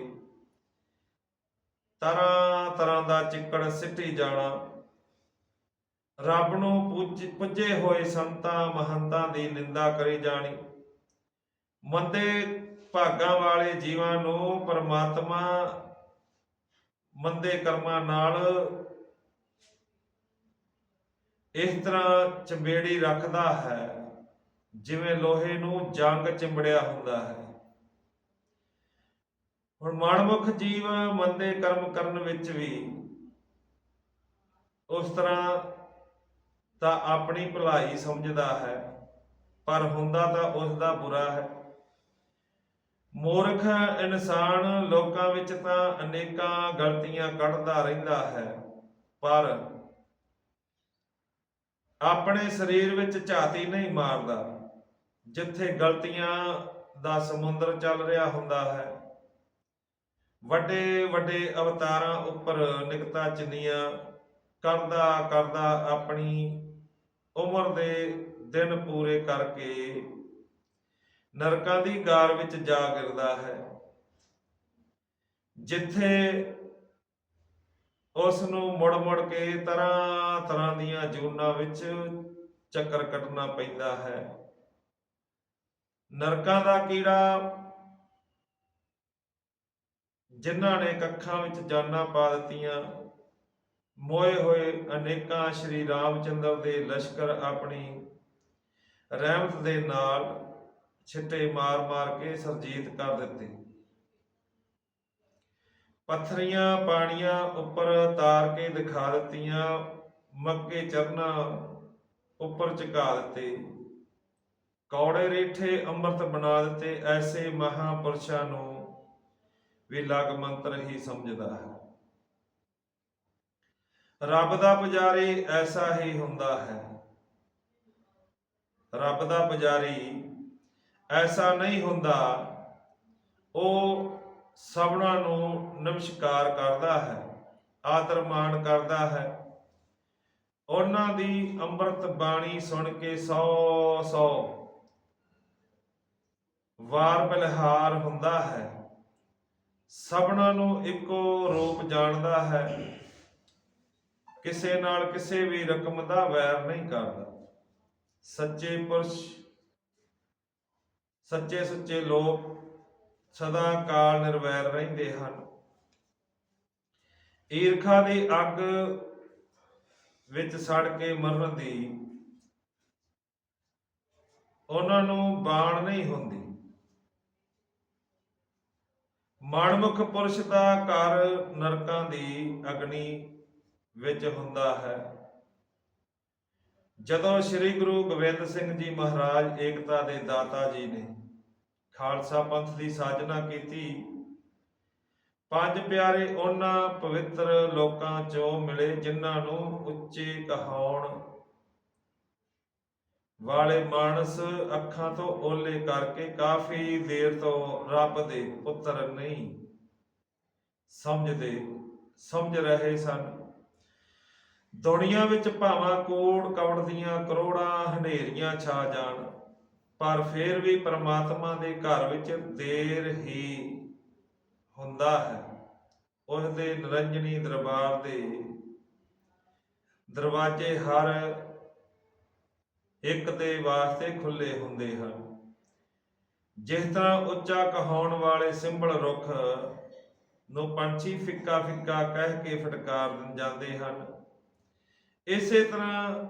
ਤਰ੍ਹਾਂ ਤਰ੍ਹਾਂ ਦਾ ਚਿੱਕੜ ਸਿੱਟੀ ਜਾਣਾ, ਰੱਬ ਨੂੰ ਪੁੱਜੇ ਹੋਏ ਸੰਤਾਂ ਮਹੰਤਾਂ ਦੀ ਨਿੰਦਾ ਕਰੀ ਜਾਣੀ, ਮੰਦੇ ਭਾਗਾਂ ਵਾਲੇ ਜੀਵਾਂ ਨੂੰ ਪਰਮਾਤਮਾ ਮੰਦੇ ਕਰਮਾਂ ਨਾਲ ਇਸ ਤਰ੍ਹਾਂ ਚੰਬੇੜੀ ਰੱਖਦਾ ਹੈ ਜਿਵੇਂ ਲੋਹੇ ਨੂੰ ਜੰਗ ਚਿੰਬੜਿਆ ਹੁੰਦਾ ਹੈ। ਹੁਣ ਮਨਮੁਖ ਜੀਵ ਮੰਦੇ ਕਰਮ ਕਰਨ ਵਿੱਚ ਵੀ ਉਸ ਤਰ੍ਹਾਂ ਤਾਂ ਆਪਣੀ ਭਲਾਈ ਸਮਝਦਾ ਹੈ, ਪਰ ਹੁੰਦਾ ਤਾਂ ਉਸ ਦਾ ਬੁਰਾ ਹੈ। ਮੂਰਖ ਇਨਸਾਨ ਲੋਕਾਂ ਵਿੱਚ ਤਾਂ ਅਨੇਕਾਂ ਗਲਤੀਆਂ ਕੱਢਦਾ ਰਹਿੰਦਾ ਹੈ, ਪਰ ਆਪਣੇ ਸਰੀਰ ਵਿੱਚ ਝਾਤੀ ਨਹੀਂ ਮਾਰਦਾ। ਜਿੱਥੇ ਗਲਤੀਆਂ ਦਾ ਸਮੁੰਦਰ ਚੱਲ ਰਿਹਾ ਹੁੰਦਾ ਹੈ, ਵੱਡੇ ਵੱਡੇ ਅਵਤਾਰਾਂ ਉੱਪਰ ਨਿਕਤਾ ਚਿੰਨੀਆਂ ਕਰਦਾ ਕਰਦਾ ਆਪਣੀ ਉਮਰ ਦੇ ਦਿਨ ਪੂਰੇ ਕਰਕੇ ਨਰਕਾਂ ਦੀ ਗਾਰ ਵਿੱਚ ਜਾ ਗਿਰਦਾ ਹੈ, ਜਿੱਥੇ ਉਸ ਨੂੰ ਮੁੜ ਮੁੜ ਕੇ ਤਰ੍ਹਾਂ ਤਰ੍ਹਾਂ ਦੀਆਂ ਜੂਨਾਂ ਵਿੱਚ ਚੱਕਰ ਕੱਟਣਾ ਪੈਂਦਾ ਹੈ। ਨਰਕਾਂ ਦਾ ਕੀੜਾ ਜਿਨ੍ਹਾਂ ਨੇ ਕੱਖਾਂ ਵਿੱਚ ਜਾਨਾਂ ਪਾ ਦਿੱਤੀਆਂ, ਮੋਏ ਹੋਏ ਅਨੇਕਾਂ ਸ਼੍ਰੀ ਰਾਮਚੰਦਰ ਦੇ ਲਸ਼ਕਰ ਆਪਣੀ ਰਹਿਮਤ ਦੇ ਨਾਲ ਛਿੱਟੇ ਮਾਰ ਮਾਰ ਕੇ ਸਰਜੀਤ ਕਰ ਦਿੱਤੇ। ਪੱਥਰੀਆਂ ਪਾਣੀਆਂ ਉੱਪਰ ਤਾਰ ਕੇ ਦਿਖਾ ਦਿੱਤੀਆਂ, ਮੱਕੇ ਚਰਨਾਂ ਉੱਪਰ ਝੁਕਾ ਦਿੱਤੇ, ਕੌੜੇ ਰੇਠੇ ਅੰਮ੍ਰਿਤ ਬਣਾ ਦਿੱਤੇ। ਐਸੇ ਮਹਾਂਪੁਰਸ਼ਾਂ ਨੂੰ ਵੀ ਲਗ ਮੰਤਰ ਹੀ ਸਮਝਦਾ ਹੈ। ਰੱਬ ਦਾ ਪੁਜਾਰੀ ਐਸਾ ਹੀ ਹੁੰਦਾ ਹੈ। ਰੱਬ ਦਾ ਪੁਜਾਰੀ ਐਸਾ ਨਹੀਂ ਹੁੰਦਾ, ਉਹ ਸਭਨਾਂ ਨੂੰ ਨਮਸਕਾਰ ਕਰਦਾ ਹੈ, ਆਦਰ ਮਾਣ ਕਰਦਾ ਹੈ। ਉਹਨਾਂ ਦੀ ਅੰਮ੍ਰਿਤ ਬਾਣੀ ਸੁਣ ਕੇ 100 ਵਾਰ ਬਲਿਹਾਰ ਹੁੰਦਾ ਹੈ। ਸਭਨਾਂ ਨੂੰ ਇੱਕੋ ਰੂਪ ਜਾਣਦਾ ਹੈ, ਕਿਸੇ ਨਾਲ ਕਿਸੇ ਵੀ ਰਕਮ ਦਾ ਵੈਰ ਨਹੀਂ ਕਰਦਾ। ਸੱਚੇ ਪੁਰਸ਼ ਸੱਚੇ ਸੁੱਚੇ ਲੋਕ ਸਦਾ ਕਾਲ ਨਿਰਵੈਰ ਰਹਿੰਦੇ ਹਨ। ਈਰਖਾ ਦੀ ਅੱਗ ਵਿੱਚ ਸੜ ਕੇ ਮਰਨ ਦੀ ਉਹਨਾਂ ਨੂੰ ਬਾਣ ਨਹੀਂ ਹੁੰਦੀ। ਮਨਮੁਖ ਪੁਰਸ਼ ਦਾ ਘਰ ਨਰਕਾਂ ਦੀ ਅਗਨੀ ਵਿੱਚ ਹੁੰਦਾ ਹੈ। ਜਦੋਂ ਸ੍ਰੀ ਗੁਰੂ ਗੋਬਿੰਦ ਸਿੰਘ ਜੀ ਮਹਾਰਾਜ ਏਕਤਾ ਦੇ ਦਾਤਾ ਜੀ ਨੇ ਖਾਲਸਾ ਪੰਥ ਦੀ ਸਾਜਨਾ ਕੀਤੀ, ਪੰਜ ਪਿਆਰੇ ਉਹਨਾਂ ਪਵਿੱਤਰ ਲੋਕਾਂ ਚੋਂ ਮਿਲੇ ਜਿਨ੍ਹਾਂ ਨੂੰ ਉੱਚੇ ਕਹਾਉਣ ਵਾਲੇ ਮਾਨਸ ਅੱਖਾਂ ਤੋਂ ਓਲੇ ਕਰਕੇ ਕਾਫੀ ਦੇਰ ਤੋਂ ਰੱਬ ਦੇ ਪੁੱਤਰ ਨਹੀਂ ਸਮਝ ਰਹੇ ਸਨ। ਦੁਨੀਆ ਵਿੱਚ ਭਾਵਾਂ ਕੋੜ ਕਵੜ ਦੀਆਂ ਕਰੋੜਾਂ ਹਨੇਰੀਆਂ ਛਾ ਜਾਣ, ਪਰ ਫਿਰ ਵੀ ਪਰਮਾਤਮਾ ਦੇ ਘਰ ਵਿੱਚ ਦੇਰ ਹੀ ਹੁੰਦਾ ਹੈ। ਉਸ ਦੇ ਨਿਰੰਜਨੀ ਦਰਬਾਰ ਦੇ ਦਰਵਾਜ਼ੇ ਹਰ ਇੱਕ ਦੇ ਵਾਸਤੇ ਖੁੱਲੇ ਹੁੰਦੇ ਹਨ। ਜਿਸ ਤਰ੍ਹਾਂ ਉੱਚਾ ਕਹਾਉਣ ਵਾਲੇ ਸਿੰਬਲ ਰੁੱਖ ਨੂੰ ਪੰਛੀ ਫਿੱਕਾ ਫਿੱਕਾ ਕਹਿ ਕੇ ਫਟਕਾਰ ਜਾਂਦੇ ਹਨ, ਇਸੇ ਤਰ੍ਹਾਂ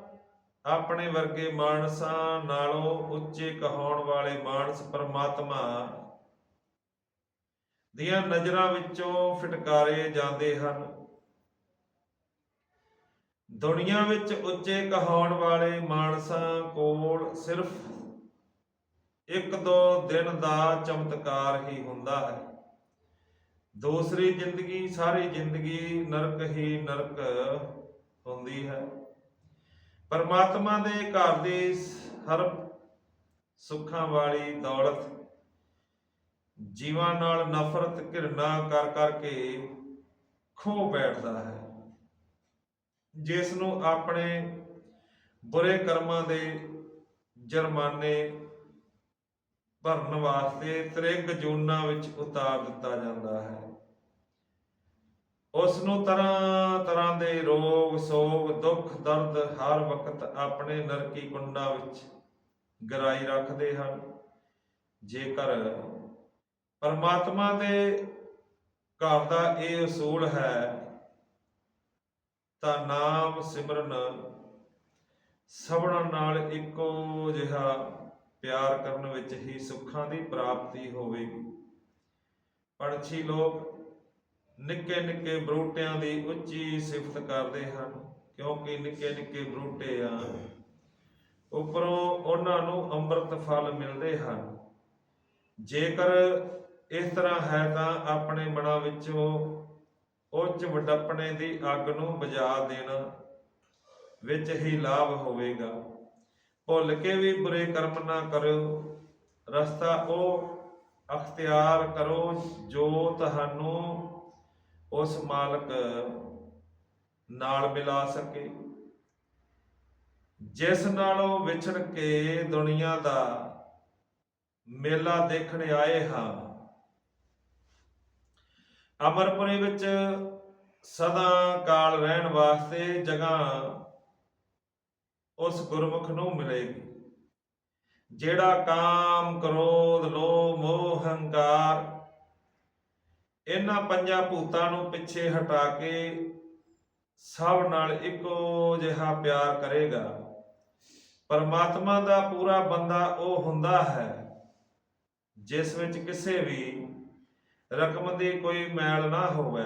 ਆਪਣੇ ਵਰਗੇ ਮਾਨਸਾਂ ਨਾਲੋਂ ਉੱਚੇ ਕਹਾਉਣ ਵਾਲੇ ਮਾਨਸ ਪਰਮਾਤਮਾ ਦੀਆਂ ਨਜ਼ਰਾਂ ਵਿੱਚੋਂ ਫਿਟਕਾਰੇ ਜਾਂਦੇ ਹਨ। ਦੁਨੀਆ ਵਿੱਚ ਉੱਚੇ ਕਹਾਉਣ ਵਾਲੇ ਮਾਨਸਾਂ ਕੋਲ ਸਿਰਫ 1-2 ਦਿਨ ਦਾ ਚਮਤਕਾਰ ਹੀ ਹੁੰਦਾ ਹੈ। ਦੂਸਰੀ ਜ਼ਿੰਦਗੀ ਸਾਰੀ ਜ਼ਿੰਦਗੀ ਨਰਕ ਹੀ ਨਰਕ ਹੁੰਦੀ ਹੈ। ਪਰਮਾਤਮਾ ਦੇ ਘਰ ਦੀ ਹਰ ਸੁੱਖਾਂ ਵਾਲੀ ਦੌਲਤ ਜੀਵਾਂ ਨਾਲ ਨਫ਼ਰਤ ਘਿਰਣਾ ਕਰ ਕਰਕੇ ਖੋ ਬੈਠਦਾ ਹੈ, ਜਿਸ ਨੂੰ ਆਪਣੇ ਬੁਰੇ ਕਰਮਾਂ ਦੇ ਜੁਰਮਾਨੇ ਭਰਨ ਵਾਸਤੇ ਤ੍ਰਿਗ ਜੂਨਾਂ ਵਿੱਚ ਉਤਾਰ ਦਿੱਤਾ ਜਾਂਦਾ ਹੈ। ਉਸ ਨੂੰ ਤਰ੍ਹਾਂ ਤਰ੍ਹਾਂ ਦੇ ਰੋਗ ਸੋਗ ਦੁੱਖ ਦਰਦ ਹਰ ਵਕਤ ਆਪਣੇ ਨਰਕੀ ਕੁੰਡਾਂ ਵਿੱਚ ਗਰਾਈ ਰੱਖਦੇ ਹਨ। ਜੇਕਰ ਪਰਮਾਤਮਾ ਦੇ ਘਰ ਦਾ ਇਹ ਅਸੂਲ ਹੈ ਤਾਂ ਨਾਮ ਸਿਮਰਨ ਸਭਨਾਂ ਨਾਲ ਇੱਕੋ ਜਿਹਾ ਪਿਆਰ ਕਰਨ ਵਿੱਚ ਹੀ ਸੁੱਖਾਂ ਦੀ ਪ੍ਰਾਪਤੀ ਹੋਵੇਗੀ। ਪੰਛੀ ਲੋਕ ਨਿੱਕੇ ਨਿੱਕੇ ਬਰੂਟਿਆਂ ਦੀ ਉੱਚੀ ਸਿਫਤ ਕਰਦੇ ਹਨ, ਕਿਉਂਕਿ ਨਿੱਕੇ ਨਿੱਕੇ ਬਰੂਟੇ ਆ, ਉੱਪਰੋਂ ਉਹਨਾਂ ਨੂੰ ਅੰਮ੍ਰਿਤ ਫਲ ਮਿਲਦੇ ਹਨ। ਜੇਕਰ ਇਸ ਤਰ੍ਹਾਂ ਹੈ ਤਾਂ ਆਪਣੇ ਮਨਾਂ ਵਿੱਚੋਂ ਉੱਚ ਵਡੱਪਣੇ ਦੀ ਅੱਗ ਨੂੰ ਬੁਝਾ ਦੇਣਾ ਵਿੱਚ ਹੀ ਲਾਭ ਹੋਵੇਗਾ। ਭੁੱਲ ਕੇ ਵੀ ਬੁਰੇ ਕਰਮ ਨਾ ਕਰੋ, ਰਸਤਾ ਉਹ ਅਖਤਿਆਰ ਕਰੋ ਜੋ ਤੁਹਾਨੂੰ ਉਸ ਮਾਲਕ ਨਾਲ ਮਿਲਾ ਸਕੇ, ਜਿਸ ਨਾਲੋਂ ਵਿਛੜ ਕੇ ਦੁਨੀਆ ਦਾ ਮੇਲਾ ਦੇਖਣ ਆਏ ਹਾਂ। ਅਮਰਪੁਰੀ ਵਿੱਚ ਸਦਾ ਕਾਲ ਰਹਿਣ ਵਾਸਤੇ ਜਗ੍ਹਾ ਉਸ ਗੁਰਮੁਖ ਨੂੰ ਮਿਲੇਗੀ, ਜਿਹੜਾ ਕਾਮ ਕ੍ਰੋਧ ਲੋਭ ਮੋਹ ਹੰਕਾਰ ਇਹਨਾਂ ਪੰਜਾਂ ਭੂਤਾਂ ਨੂੰ ਪਿੱਛੇ ਹਟਾ ਕੇ ਸਭ ਨਾਲ ਇੱਕੋ ਜਿਹਾ ਪਿਆਰ ਕਰੇਗਾ। ਪਰਮਾਤਮਾ ਦਾ ਪੂਰਾ ਬੰਦਾ ਉਹ ਹੁੰਦਾ ਹੈ ਜਿਸ ਵਿੱਚ ਕਿਸੇ ਵੀ ਰਕਮ ਦੀ ਕੋਈ ਮੈਲ ਨਾ ਹੋਵੇ,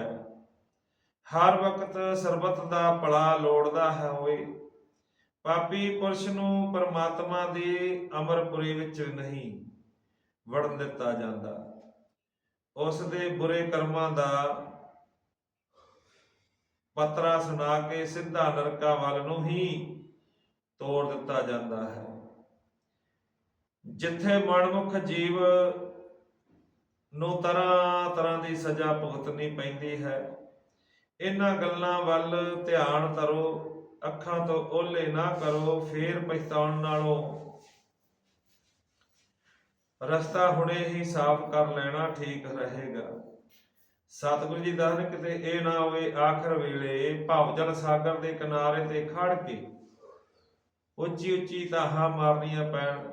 ਹਰ ਵਕਤ ਸਰਬਤ ਦਾ ਭਲਾ ਲੋੜਦਾ ਹੋਵੇ। ਪਾਪੀ ਪੁਰਸ਼ ਨੂੰ ਪਰਮਾਤਮਾ ਦੀ ਅਮਰਪੁਰੀ ਵਿੱਚ ਨਹੀਂ ਵੜਨ ਦਿੱਤਾ ਜਾਂਦਾ। ਉਸ ਦੇ ਬੁਰੇ ਕਰਮਾਂ ਦਾ ਪਤਰਾ ਸੁਣਾ ਕੇ ਸਿੱਧਾ ਨਰਕਾਂ ਵੱਲ ਨੂੰ ਹੀ ਤੋੜ ਦਿੱਤਾ ਜਾਂਦਾ ਹੈ, ਜਿੱਥੇ ਮਨਮੁਖ ਜੀਵ ਨੂੰ ਤਰ੍ਹਾਂ ਤਰ੍ਹਾਂ ਦੀ ਸਜ਼ਾ ਭੁਗਤਣੀ ਪੈਂਦੀ ਹੈ। ਇਹਨਾਂ ਗੱਲਾਂ ਵੱਲ ਧਿਆਨ ਧਰੋ, ਅੱਖਾਂ ਤੋਂ ਓਹਲੇ ਨਾ ਕਰੋ, ਫੇਰ ਪਛਤਾਉਣ ਨਾਲੋਂ ਰਸਤਾ ਹੁਣੇ ਹੀ ਸਾਫ਼ ਕਰ ਲੈਣਾ ਠੀਕ ਰਹੇਗਾ। ਸਤਿਗੁਰੂ ਜੀ ਦੱਸਦੇ ਕਿਤੇ ਇਹ ਨਾ ਹੋਵੇ ਆਖਰ ਵੇਲੇ ਭਵਜਲ ਸਾਗਰ ਦੇ ਕਿਨਾਰੇ ਤੇ ਖੜ ਕੇ ਉੱਚੀ ਉੱਚੀ ਧਾਹਾਂ ਮਾਰਨੀਆਂ ਪੈਣ।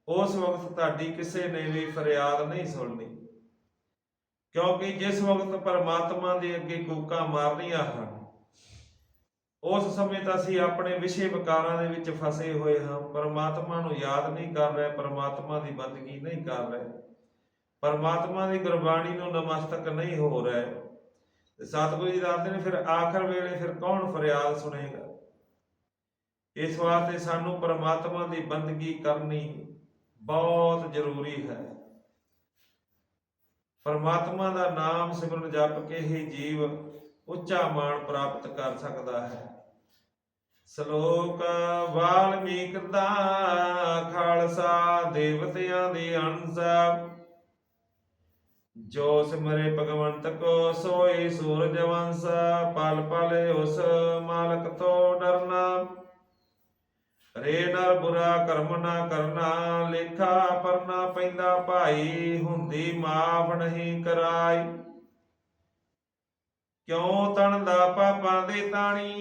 ਉਸ ਵਕਤ ਤੁਹਾਡੀ ਕਿਸੇ ਨੇ ਵੀ ਫਰਿਆਦ ਨਹੀਂ ਸੁਣਨੀ, ਕਿਉਂਕਿ ਜਿਸ ਵਕਤ ਪਰਮਾਤਮਾ ਦੇ ਅੱਗੇ ਕੂਕਾਂ ਮਾਰਨੀਆਂ ਹਨ, ਉਸ ਸਮੇਂ ਤਾਂ ਅਸੀਂ ਆਪਣੇ ਵਿਸ਼ੇ ਵਿਕਾਰਾਂ ਦੇ ਵਿੱਚ ਫਸੇ ਹੋਏ ਹਾਂ, ਪਰਮਾਤਮਾ ਨੂੰ ਯਾਦ ਨਹੀਂ ਕਰ ਰਹੇ, ਪਰਮਾਤਮਾ ਦੀ ਬੰਦਗੀ ਨਹੀਂ ਕਰ ਰਹੇ, ਪਰਮਾਤਮਾ ਦੀ ਗੁਰਬਾਣੀ ਨੂੰ ਨਮਸਤਕ ਨਹੀਂ ਹੋ ਰਹੇ। ਤੇ ਸਤਿਗੁਰੂ ਜੀ ਦੱਸਦੇ ਨੇ ਫਿਰ ਆਖਰ ਵੇਲੇ ਫਿਰ ਕੌਣ ਫਰਿਆਦ ਸੁਣੇਗਾ। ਇਸ ਵਾਸਤੇ ਸਾਨੂੰ ਪਰਮਾਤਮਾ ਦੀ ਬੰਦਗੀ ਕਰਨੀ ਬਹੁਤ ਜ਼ਰੂਰੀ ਹੈ। ਪਰਮਾਤਮਾ ਦਾ ਨਾਮ ਸਿਮਰਨ ਜਪ ਕੇ ਹੀ ਜੀਵ ਉੱਚਾ ਮਾਣ ਪ੍ਰਾਪਤ ਕਰ ਸਕਦਾ ਹੈ। ਸ਼ਲੋਕ ਵਾਲਮੀਕ ਦਾ ਖਾਲਸਾ ਦੇਵਤਿਆਂ ਦੀ ਅੰਸ, ਜੋ ਸਿਮਰੇ ਭਗਵੰਤ ਕੋ ਸੋਈ ਸੂਰਜ ਵੰਸ, ਪਲ ਪਲ ਉਸ ਮਾਲਕ ਤੋਂ ਡਰਨਾ, ਰੇ ਨਰ ਬੁਰਾ ਕਰਮ ਨਾ ਕਰਨਾ, ਲੇਖਾ ਪਰਨਾ ਪੈਂਦਾ ਭਾਈ, ਹੁੰਦੀ ਮਾਫ ਨਹੀਂ ਕਰਾਈ। ਕਿਉਂ ਤਣ ਦਾ ਪਾਪਾਂ ਦੇ ਤਾਣੀ,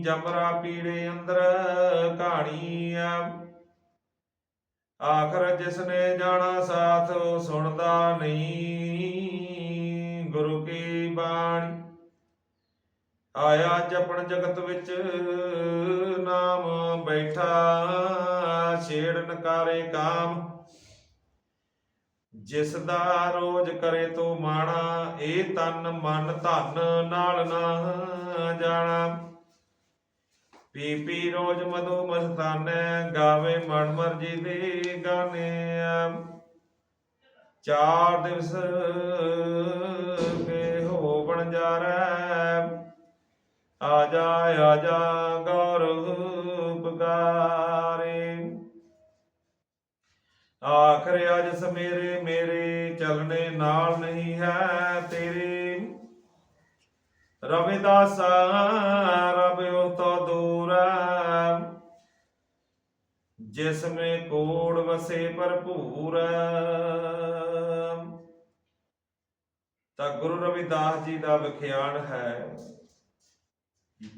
ਜਮਰਾ ਪੀੜੇ ਅੰਦਰ ਕਹਾਣੀ। ਆਖਰ ਜਿਸਨੇ ਜਾਣਾ ਸਾਥ ਸੁਣਦਾ ਨਹੀਂ, ਗੁਰੂ ਕੀ ਬਾਣੀ। ਆਇਆ ਜਪਣ ਜਗਤ ਵਿੱਚ ਨਾਮ, ਬੈਠਾ ਛੇੜ ਨਕਾਰੇ ਕਾਮ। ਜਿਸ ਦਾ ਰੋਜ ਕਰੇ ਤੋ ਮਾਣਾ, ਇਹ ਤਨ ਮਨ ਧਨ ਨਾਲ ਨਾ ਜਾਣਾ। ਪੀ ਪੀ ਰੋਜ ਮਧੂ ਮਸਤਾਨੈ, ਗਾਵੇ ਮਨ ਮਰਜੀ ਦੇ ਗਾਨੇ। ਚਾਰ ਦਿਵਸ ਕੇ ਹੋਵਣ ਜਾਰੈ, ਆਜਾ ਆਜਾ ਗੌਰ ਪੁਕਾਰੇ। ਆਖਰ ਅਜ ਸਮੇਰੇ ਮੇਰੇ, ਚਲਣੇ ਨਾਲ ਨਹੀਂ ਹੈ ਤੇਰੇ। ਰਵਿਦਾਸਾ ਰਬ ਉਹ ਤੋਂ ਦੂਰ, ਜਿਸमें ਕੋੜ ਵਸੇ ਭਰਪੂਰ। ਤਾਂ ਗੁਰੂ ਰਵਿਦਾਸ ਜੀ ਦਾ ਵਿਖਿਆਨ ਹੈ,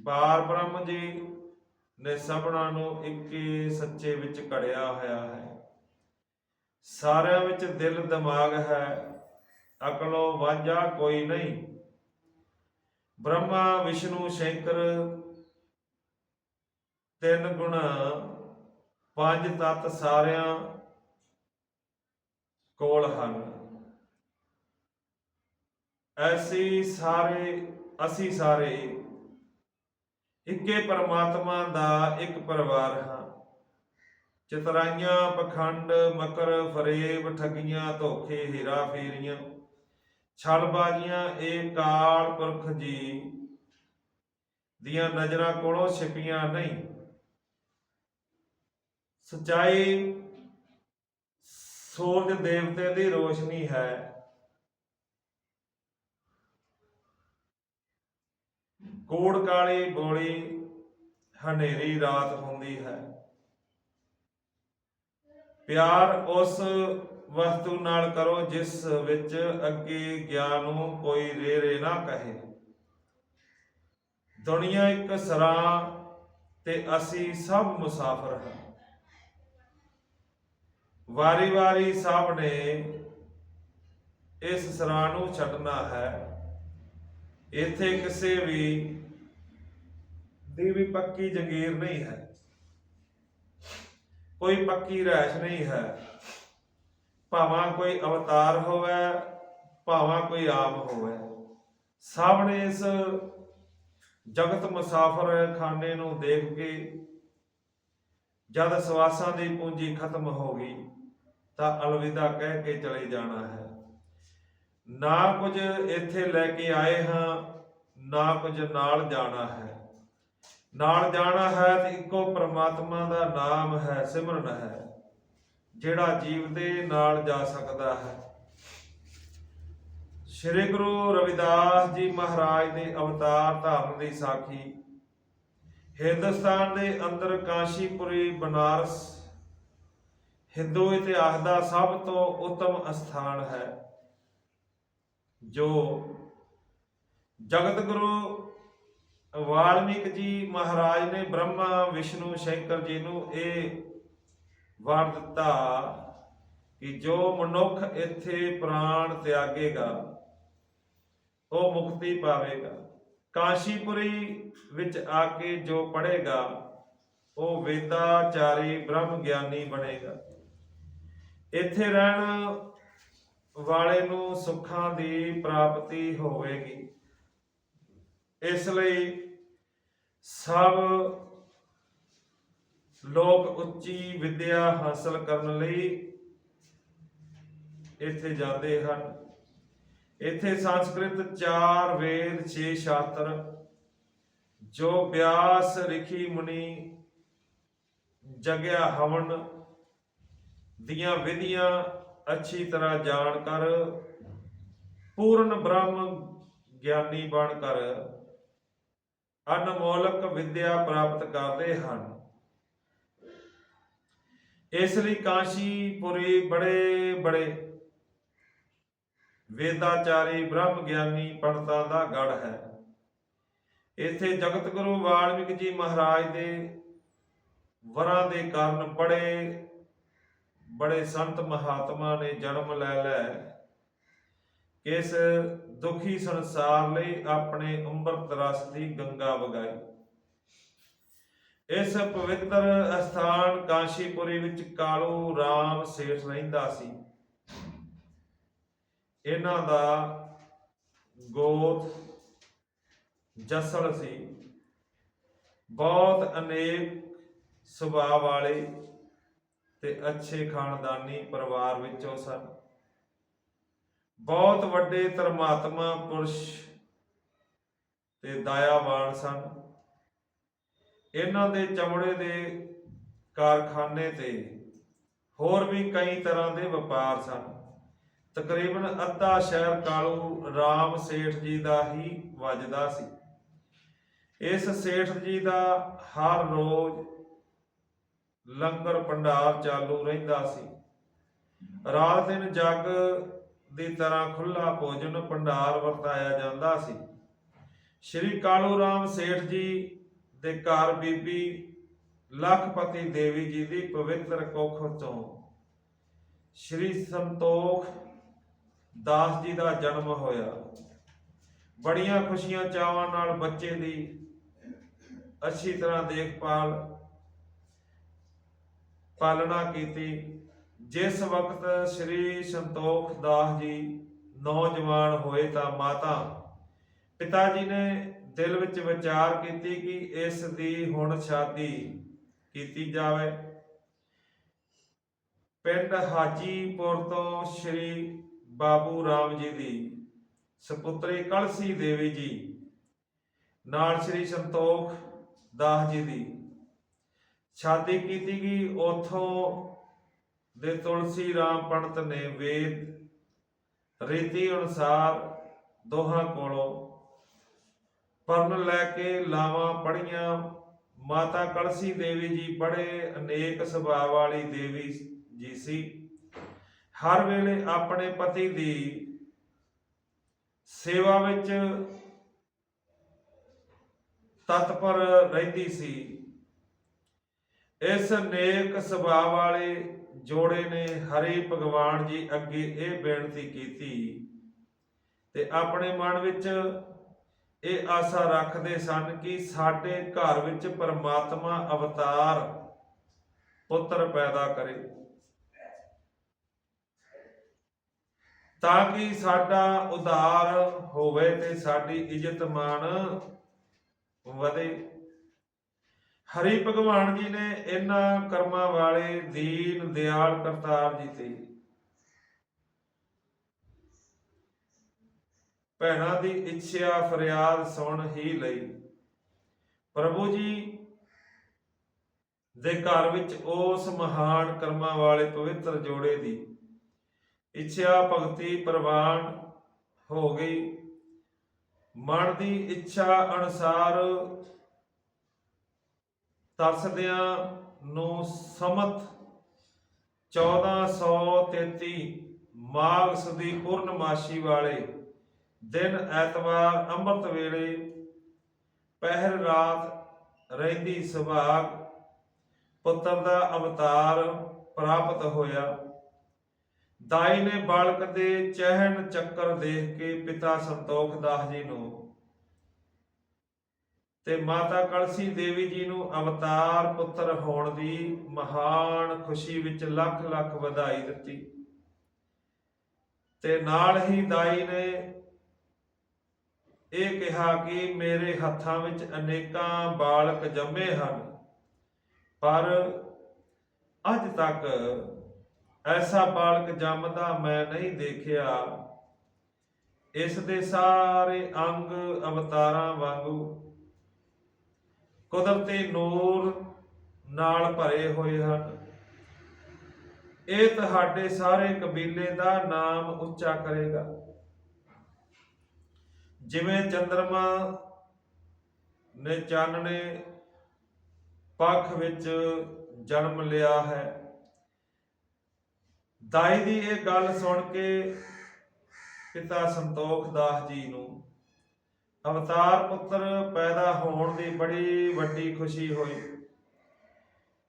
ਪਾਰ ਬ੍ਰਹਮ ਜੀ ਨੇ ਸਭਨਾਂ ਨੂੰ ਇੱਕੇ ਸੱਚੇ ਵਿੱਚ ਘੜਿਆ ਹੋਇਆ ਹੈ। ਸਾਰਿਆਂ ਵਿੱਚ ਦਿਲ ਦਿਮਾਗ ਹੈ, ਅਕਲੋਂ ਵਾਂਝਾ ਕੋਈ ਨਹੀਂ। ਬ੍ਰਹਮਾ ਵਿਸ਼ਨੂੰ ਸ਼ੰਕਰ ਤਿੰਨ ਗੁਣ, ਪੰਜ ਤੱਤ ਸਾਰਿਆਂ ਕੋਲ ਹਨ। ਅਸੀਂ ਸਾਰੇ ਇੱਕੇ ਪਰਮਾਤਮਾ ਦਾ ਇੱਕ ਪਰਿਵਾਰ ਹਾਂ। ਚਤਰਾਈਆਂ, ਪਖੰਡ, ਮਕਰ, ਫਰੇਬ, ਠੱਗੀਆਂ, ਧੋਖੇ, ਹੀਰਾ ਫੇਰੀਆਂ, ਛਲਬਾਜ਼ੀਆਂ ਇਹ ਕਾਲ ਪੁਰਖ ਜੀ ਦੀਆਂ ਨਜ਼ਰਾਂ ਕੋਲੋਂ ਛਿਪੀਆਂ ਨਹੀਂ। ਸੱਚਾਈ ਸੂਰਜ ਦੇਵਤੇ ਦੀ ਰੋਸ਼ਨੀ ਹੈ। ਕੋੜ ਕਾਲੀ ਬੋਲੀ ਹਨੇਰੀ ਰਾਤ ਹੁੰਦੀ ਹੈ। ਪਿਆਰ ਉਸ ਵਸਤੂ ਨਾਲ ਕਰੋ ਜਿਸ ਵਿੱਚ ਅੱਗੇ ਗਿਆਨ ਨੂੰ ਕੋਈ ਰੇ ਨਾ ਕਹੇ। ਦੁਨੀਆ ਇੱਕ ਸਰਾਂ ਤੇ ਅਸੀਂ ਸਭ ਮੁਸਾਫਰ ਹਾਂ। ਵਾਰੀ ਵਾਰੀ ਸਭ ਨੇ ਇਸ ਸਰਾਂ ਨੂੰ ਛੱਡਣਾ ਹੈ। ਇੱਥੇ ਕਿਸੇ ਦੀ ਵੀ ਪੱਕੀ ਜੰਗੀਰ ਨਹੀਂ ਹੈ, ਕੋਈ ਪੱਕੀ ਰਹਿਸ਼ ਨਹੀਂ ਹੈ। ਭਾਵਾਂ ਕੋਈ ਅਵਤਾਰ ਹੋਵੇ, ਭਾਵਾਂ ਕੋਈ ਆਪ ਹੋਵੇ, ਸਭ ਨੇ ਇਸ ਜਗਤ ਮੁਸਾਫਰ ਖਾਨੇ ਨੂੰ ਦੇਖ ਕੇ ਜਦ ਸਵਾਸਾਂ ਦੀ ਪੂੰਜੀ ਖਤਮ ਹੋ ਗਈ ਤਾਂ ਅਲਵਿਦਾ ਕਹਿ ਕੇ ਚਲੇ ਜਾਣਾ ਹੈ। ਨਾ ਕੁਝ ਇੱਥੇ ਲੈ ਕੇ ਆਏ ਹਾਂ, ਨਾ ਕੁਝ ਨਾਲ ਜਾਣਾ ਹੈ। ਨਾਲ ਜਾਣਾ ਹੈ ਤੇ ਇੱਕੋ ਪਰਮਾਤਮਾ ਦਾ ਨਾਮ ਹੈ, ਸਿਮਰਨ ਹੈ, ਜਿਹੜਾ ਜੀਵ ਦੇ ਨਾਲ ਜਾ ਸਕਦਾ ਹੈ। ਸ੍ਰੀ ਗੁਰੂ ਰਵਿਦਾਸ ਜੀ ਮਹਾਰਾਜ ਦੇ ਅਵਤਾਰ ਧਾਰਨ ਦੀ ਸਾਖੀ ਹਿੰਦੁਸਤਾਨ ਦੇ ਅੰਦਰ ਕਾਸ਼ੀਪੁਰੀ ਬਨਾਰਸ ਹਿੰਦੂ ਇਤਿਹਾਸ ਦਾ ਸਭ ਤੋਂ ਉੱਤਮ ਅਸਥਾਨ ਹੈ, ਜੋ ਜਗਤ ਗੁਰੂ ਵਾਲਮੀਕ ਜੀ ਮਹਾਰਾਜ ਨੇ ਬ੍ਰਹਮਾ ਵਿਸ਼ਨੂੰ ਸ਼ੰਕਰ ਜੀ ਨੂੰ ਇਹ ਵਰ ਦਿੱਤਾ ਕਿ ਜੋ ਮਨੁੱਖ ਇੱਥੇ ਪ੍ਰਾਣ ਤਿਆਗੇਗਾ ਉਹ ਮੁਕਤੀ ਪਾਵੇਗਾ। ਕਾਸ਼ੀਪੁਰੀ ਵਿੱਚ ਆ ਕੇ ਜੋ ਪੜ੍ਹੇਗਾ ਉਹ ਵੇਦਾਚਾਰੀ ਬ੍ਰਹਮ ਗਿਆਨੀ ਬਣੇਗਾ। ਇੱਥੇ ਰਹਿਣ ਵਾਲੇ ਨੂੰ ਸੁੱਖਾਂ ਦੀ ਪ੍ਰਾਪਤੀ ਹੋਵੇਗੀ। ਇਸ ਲਈ ਸਭ ਲੋਕ ਉੱਚੀ ਵਿਦਿਆ ਹਾਸਲ ਕਰਨ ਲਈ ਇੱਥੇ ਜਾਂਦੇ ਹਨ। ਇੱਥੇ ਸੰਸਕ੍ਰਿਤ 4 ਵੇਦ 6 ਸ਼ਾਸਤਰ ਜੋ ਵਿਆਸ ਰਿਖੀ ਮੁਨੀ ਜਗਿਆ ਹਵਨ ਦੀਆਂ ਵਿਧੀਆਂ ਅੱਛੀ ਤਰ੍ਹਾਂ ਜਾਣ ਕਰ ਪੂਰਨ ਬ੍ਰਹਮ ਗਿਆਨੀ ਬਣ ਕਰ ਅਨਮੋਲਕ ਵਿਦਿਆ ਪ੍ਰਾਪਤ ਕਰਦੇ ਹਨ। ਇਸ ਲਈ ਕਾਸ਼ੀਪੁਰੀ ਬੜੇ ਬੜੇ ਵੇਦਾਚਾਰੀ ਬ੍ਰਹਮ ਗਿਆਨੀ ਪੰਡਤਾਂ ਦਾ ਗੜ ਹੈ। ਇੱਥੇ ਜਗਤ ਗੁਰੂ ਵਾਲਮੀਕ ਜੀ ਮਹਾਰਾਜ ਦੇ ਵਰਾਂ ਦੇ ਕਾਰਨ ਬੜੇ ਸੰਤ ਮਹਾਤਮਾ ਨੇ ਜਨਮ ਲੈ ਇਸ ਦੁਖੀ ਸੰਸਾਰ ਲਈ ਆਪਣੇ ਅੰਮ੍ਰਿਤ ਰਸ ਦੀ ਗੰਗਾ ਵਗਾਈ। ਇਸ ਪਵਿੱਤਰ ਅਸਥਾਨ ਕਾਸ਼ੀਪੁਰੀ ਵਿੱਚ ਕਾਲੂ ਰਾਮ ਸੇਠ ਰਹਿੰਦਾ ਸੀ। ਇਹਨਾਂ ਦਾ ਗੋਤ ਜਸਲ ਸੀ। ਬਹੁਤ ਅਨੇਕ ਸੁਭਾਅ ਵਾਲੇ ਤੇ ਅੱਛੇ ਖਾਨਦਾਨੀ ਪਰਿਵਾਰ ਵਿੱਚੋਂ ਸਨ। ਬਹੁਤ ਵੱਡੇ ਧਰਮਾਤਮਾ ਪੁਰਸ਼ ਤੇ ਦਇਆਵਾਨ ਸਨ। ਇਹਨਾਂ ਦੇ ਚਮੜੇ ਦੇ ਕਾਰਖਾਨੇ ਤੇ ਹੋਰ ਵੀ ਕਈ ਤਰ੍ਹਾਂ ਦੇ ਵਪਾਰ ਸਨ। ਤਕਰੀਬਨ ਅੱਧਾ ਸ਼ਹਿਰ ਕਾਲੂ ਰਾਮ ਸੇਠ ਜੀ ਦਾ ਹੀ ਵੱਜਦਾ ਸੀ। ਇਸ ਸੇਠ ਜੀ ਦਾ ਹਰ ਰੋਜ਼ ਲੰਗਰ ਭੰਡਾਰ ਚਾਲੂ ਰਹਿੰਦਾ ਸੀ। ਰਾਤ ਦਿਨ ਜੱਗ ਦੀ ਤਰ੍ਹਾਂ ਖੁੱਲ੍ਹਾ ਭੋਜਨ ਭੰਡਾਰ ਵਰਤਾਇਆ ਜਾਂਦਾ ਸੀ। ਸ਼੍ਰੀ ਕਾਲੂ ਰਾਮ ਸੇਠ ਜੀ ਦੇ ਘਰ ਬੀਬੀ ਲਖਪਤੀ ਦੇਵੀ ਜੀ ਦੀ ਪਵਿੱਤਰ ਕੁੱਖ ਤੋਂ ਸ਼੍ਰੀ ਸੰਤੋਖ ਦਾਸ ਜੀ ਦਾ ਜਨਮ ਹੋਇਆ। ਬੜੀਆਂ ਖੁਸ਼ੀਆਂ ਚਾਵਾਂ ਨਾਲ ਬੱਚੇ ਦੀ ਅੱਛੀ ਤਰ੍ਹਾਂ ਪਾਲਣਾ ਕੀਤੀ। ਜਿਸ ਵਕਤ ਸ਼੍ਰੀ ਸੰਤੋਖ ਦਾਸ ਜੀ ਨੌਜਵਾਨ ਹੋਏ ਤਾਂ ਮਾਤਾ ਪਿਤਾ ਜੀ ਨੇ ਦਿਲ ਵਿੱਚ ਵਿਚਾਰ ਕੀਤੀ ਕਿ ਇਸ ਦੀ ਹੁਣ ਸ਼ਾਦੀ ਕੀਤੀ ਜਾਵੇ। ਪਿੰਡ ਹਾਜੀਪੁਰ ਤੋਂ ਸ਼੍ਰੀ ਬਾਬੂ ਰਾਮ ਜੀ ਦੀ ਸਪੁੱਤਰੀ ਕਲਸੀ ਦੇਵੀ ਜੀ ਨਾਲ ਸ਼੍ਰੀ ਸੰਤੋਖ ਦਾਸ ਜੀ ਦੀ ਸ਼ਾਦੀ ਕੀਤੀ ਗਈ। ਉਥੋਂ ਦੇ ਤੁਲਸੀ ਰਾਮ ਪੰਡਤ ਨੇ ਵੇਦ ਰੀਤੀ ਅਨੁਸਾਰ ਦੋਹਾਂ ਕੋਲੋਂ ਪਰਨ ਲੈ ਕੇ ਲਾਵਾਂ ਪੜੀਆਂ। ਮਾਤਾ ਕਲਸੀ ਦੇਵੀ ਜੀ ਬੜੇ ਅਨੇਕ ਸੁਭਾਅ ਵਾਲੀ ਦੇਵੀ ਜੀ ਸੀ। ਹਰ ਵੇਲੇ ਆਪਣੇ ਪਤੀ ਦੀ ਸੇਵਾ ਵਿੱਚ ਤਤਪਰ ਰਹਿੰਦੀ ਸੀ। ਇਸ ਨੇਕ ਸੁਭਾਅ ਵਾਲੇ ਜੋੜੇ ਨੇ ਹਰੀ ਭਗਵਾਨ ਜੀ ਅੱਗੇ ਇਹ ਬੇਨਤੀ ਕੀਤੀ ਤੇ ਆਪਣੇ ਮਨ ਵਿੱਚ ਇਹ ਆਸਾ ਰੱਖਦੇ ਸਨ ਕਿ ਸਾਡੇ ਘਰ ਵਿੱਚ ਪਰਮਾਤਮਾ ਅਵਤਾਰ ਪੁੱਤਰ ਪੈਦਾ ਕਰੇ ਤਾਂ ਕਿ ਸਾਡਾ ਉਧਾਰ ਹੋਵੇ ਤੇ ਸਾਡੀ ਇੱਜ਼ਤ ਮਾਣ ਵਧੇ। ਹਰੀ ਭਗਵਾਨ ਜੀ ਨੇ ਇਹਨਾਂ ਕਰਮਾਂ ਵਾਲੇ ਦੀਨ ਦਿਆਲ ਕਰਤਾਰ ਜੀ ਤੇ ਭੈਣਾਂ ਦੀ ਇੱਛਾ ਫਰਿਆਦ ਸੁਣ ਹੀ ਲਈ। ਪ੍ਰਭੂ ਜੀ ਦੇ ਘਰ ਵਿੱਚ ਉਸ ਮਹਾਨ ਕਰਮਾਂ ਵਾਲੇ ਪਵਿੱਤਰ ਜੋੜੇ ਦੀ ਇੱਛਾ ਭਗਤੀ ਪ੍ਰਵਾਨ ਹੋ ਗਈ। ਮਨ ਦੀ ਇੱਛਾ ਅਨੁਸਾਰ ਤਰਸਦਿਆਂ ਨੂੰ ਸਮਤ 1433 ਮਾਘ ਸੁਦੀ ਪੂਰਨਮਾਸ਼ੀ ਵਾਲੇ ਦਿਨ ਐਤਵਾਰ ਅੰਮ੍ਰਿਤ ਵੇਲੇ ਪਹਿਰ ਰਾਤ ਰਹਿੰਦੀ ਸੁਭਾਗ ਪੁੱਤਰ ਦਾ ਅਵਤਾਰ ਪ੍ਰਾਪਤ ਹੋਇਆ। ਦਾਈ ਨੇ ਬਾਲਕ ਦੇ ਚਹਿਣ ਚੱਕਰ ਦੇਖ ਕੇ ਪਿਤਾ ਸੰਤੋਖ ਦਾਸ ਜੀ ਨੂੰ ਤੇ ਮਾਤਾ ਕਲਸੀ ਦੇਵੀ ਜੀ ਨੂੰ ਅਵਤਾਰ ਪੁੱਤਰ ਹੋਣ ਦੀ ਮਹਾਨ ਖੁਸ਼ੀ ਵਿੱਚ ਲੱਖ ਲੱਖ ਵਧਾਈ ਦਿੱਤੀ ਤੇ ਨਾਲ ਹੀ ਦਾਈ ਨੇ ਇਹ ਕਿਹਾ ਕਿ ਮੇਰੇ ਹੱਥਾਂ ਵਿੱਚ ਅਨੇਕਾਂ ਬਾਲਕ ਜੰਮੇ ਹਨ, ਪਰ ਅੱਜ ਤੱਕ ਐਸਾ ਬਾਲਕ ਜੰਮਦਾ ਮੈਂ ਨਹੀਂ ਦੇਖਿਆ। ਇਸ ਦੇ ਸਾਰੇ ਅੰਗ ਅਵਤਾਰਾਂ ਵਾਂਗੂ ਕੁਦਰਤੀ ਨੂਰ ਨਾਲ ਭਰੇ ਹੋਏ ਹਨ। ਇਹ ਤੁਹਾਡੇ ਸਾਰੇ ਕਬੀਲੇ ਦਾ ਨਾਮ ਉੱਚਾ ਕਰੇਗਾ। ਜਿਵੇਂ ਚੰਦਰਮਾ ਨੇ ਚਾਨਣੇ ਪੱਖ ਵਿੱਚ ਜਨਮ ਲਿਆ ਹੈ। ਦਾਈ ਦੀ ਇਹ ਗੱਲ ਸੁਣ ਕੇ ਪਿਤਾ ਸੰਤੋਖ ਦਾਸ ਜੀ ਨੂੰ ਅਵਤਾਰ ਪੁੱਤਰ ਪੈਦਾ ਹੋਣ ਦੀ ਬੜੀ ਵੱਡੀ ਖੁਸ਼ੀ ਹੋਈ।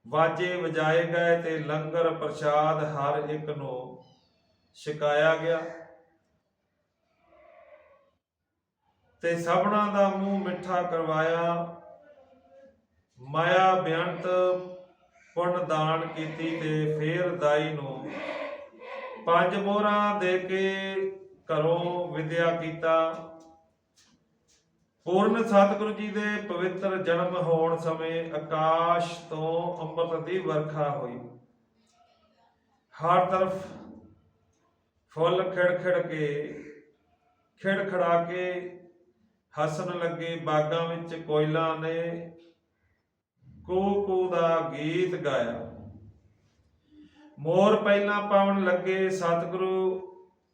ਵਾਜੇ ਵਜਾਏ ਗਏ ਤੇ ਲੰਗਰ ਪ੍ਰਸ਼ਾਦ ਹਰ ਇੱਕ ਨੂੰ ਛਕਾਇਆ ਗਿਆ ਤੇ ਸਭਨਾਂ ਦਾ ਮੂੰਹ ਮਿੱਠਾ ਕਰਵਾਇਆ। ਮਾਇਆ ਬੇਅੰਤ ਪੁੰਨ ਦਾਨ ਕੀਤੀ ਤੇ ਫੇਰ ਦਾਈ ਨੂੰ 5 ਮੋਹਰਾਂ ਦੇ ਕੇ ਘਰੋਂ ਵਿਦਿਆ ਕੀਤਾ। ਪੂਰਨ ਸਤਿਗੁਰੂ ਜੀ ਦੇ ਪਵਿੱਤਰ ਜਨਮ ਹੋਣ ਸਮੇਂ ਆਕਾਸ਼ ਤੋਂ ਅੰਮ੍ਰਿਤ ਦੀ ਵਰਖਾ ਹੋਈ। ਹਰ ਤਰਫ ਫੁੱਲ ਖਿੜਖੜਾ ਕੇ ਹੱਸਣ ਲੱਗੇ। ਬਾਗਾਂ ਵਿੱਚ ਕੋਇਲਾਂ ਨੇ ਕੂ ਕੂ ਦਾ ਗੀਤ ਗਾਇਆ। ਮੋਰ ਪਹਿਲਾਂ ਪਾਉਣ ਲੱਗੇ। ਸਤਿਗੁਰੂ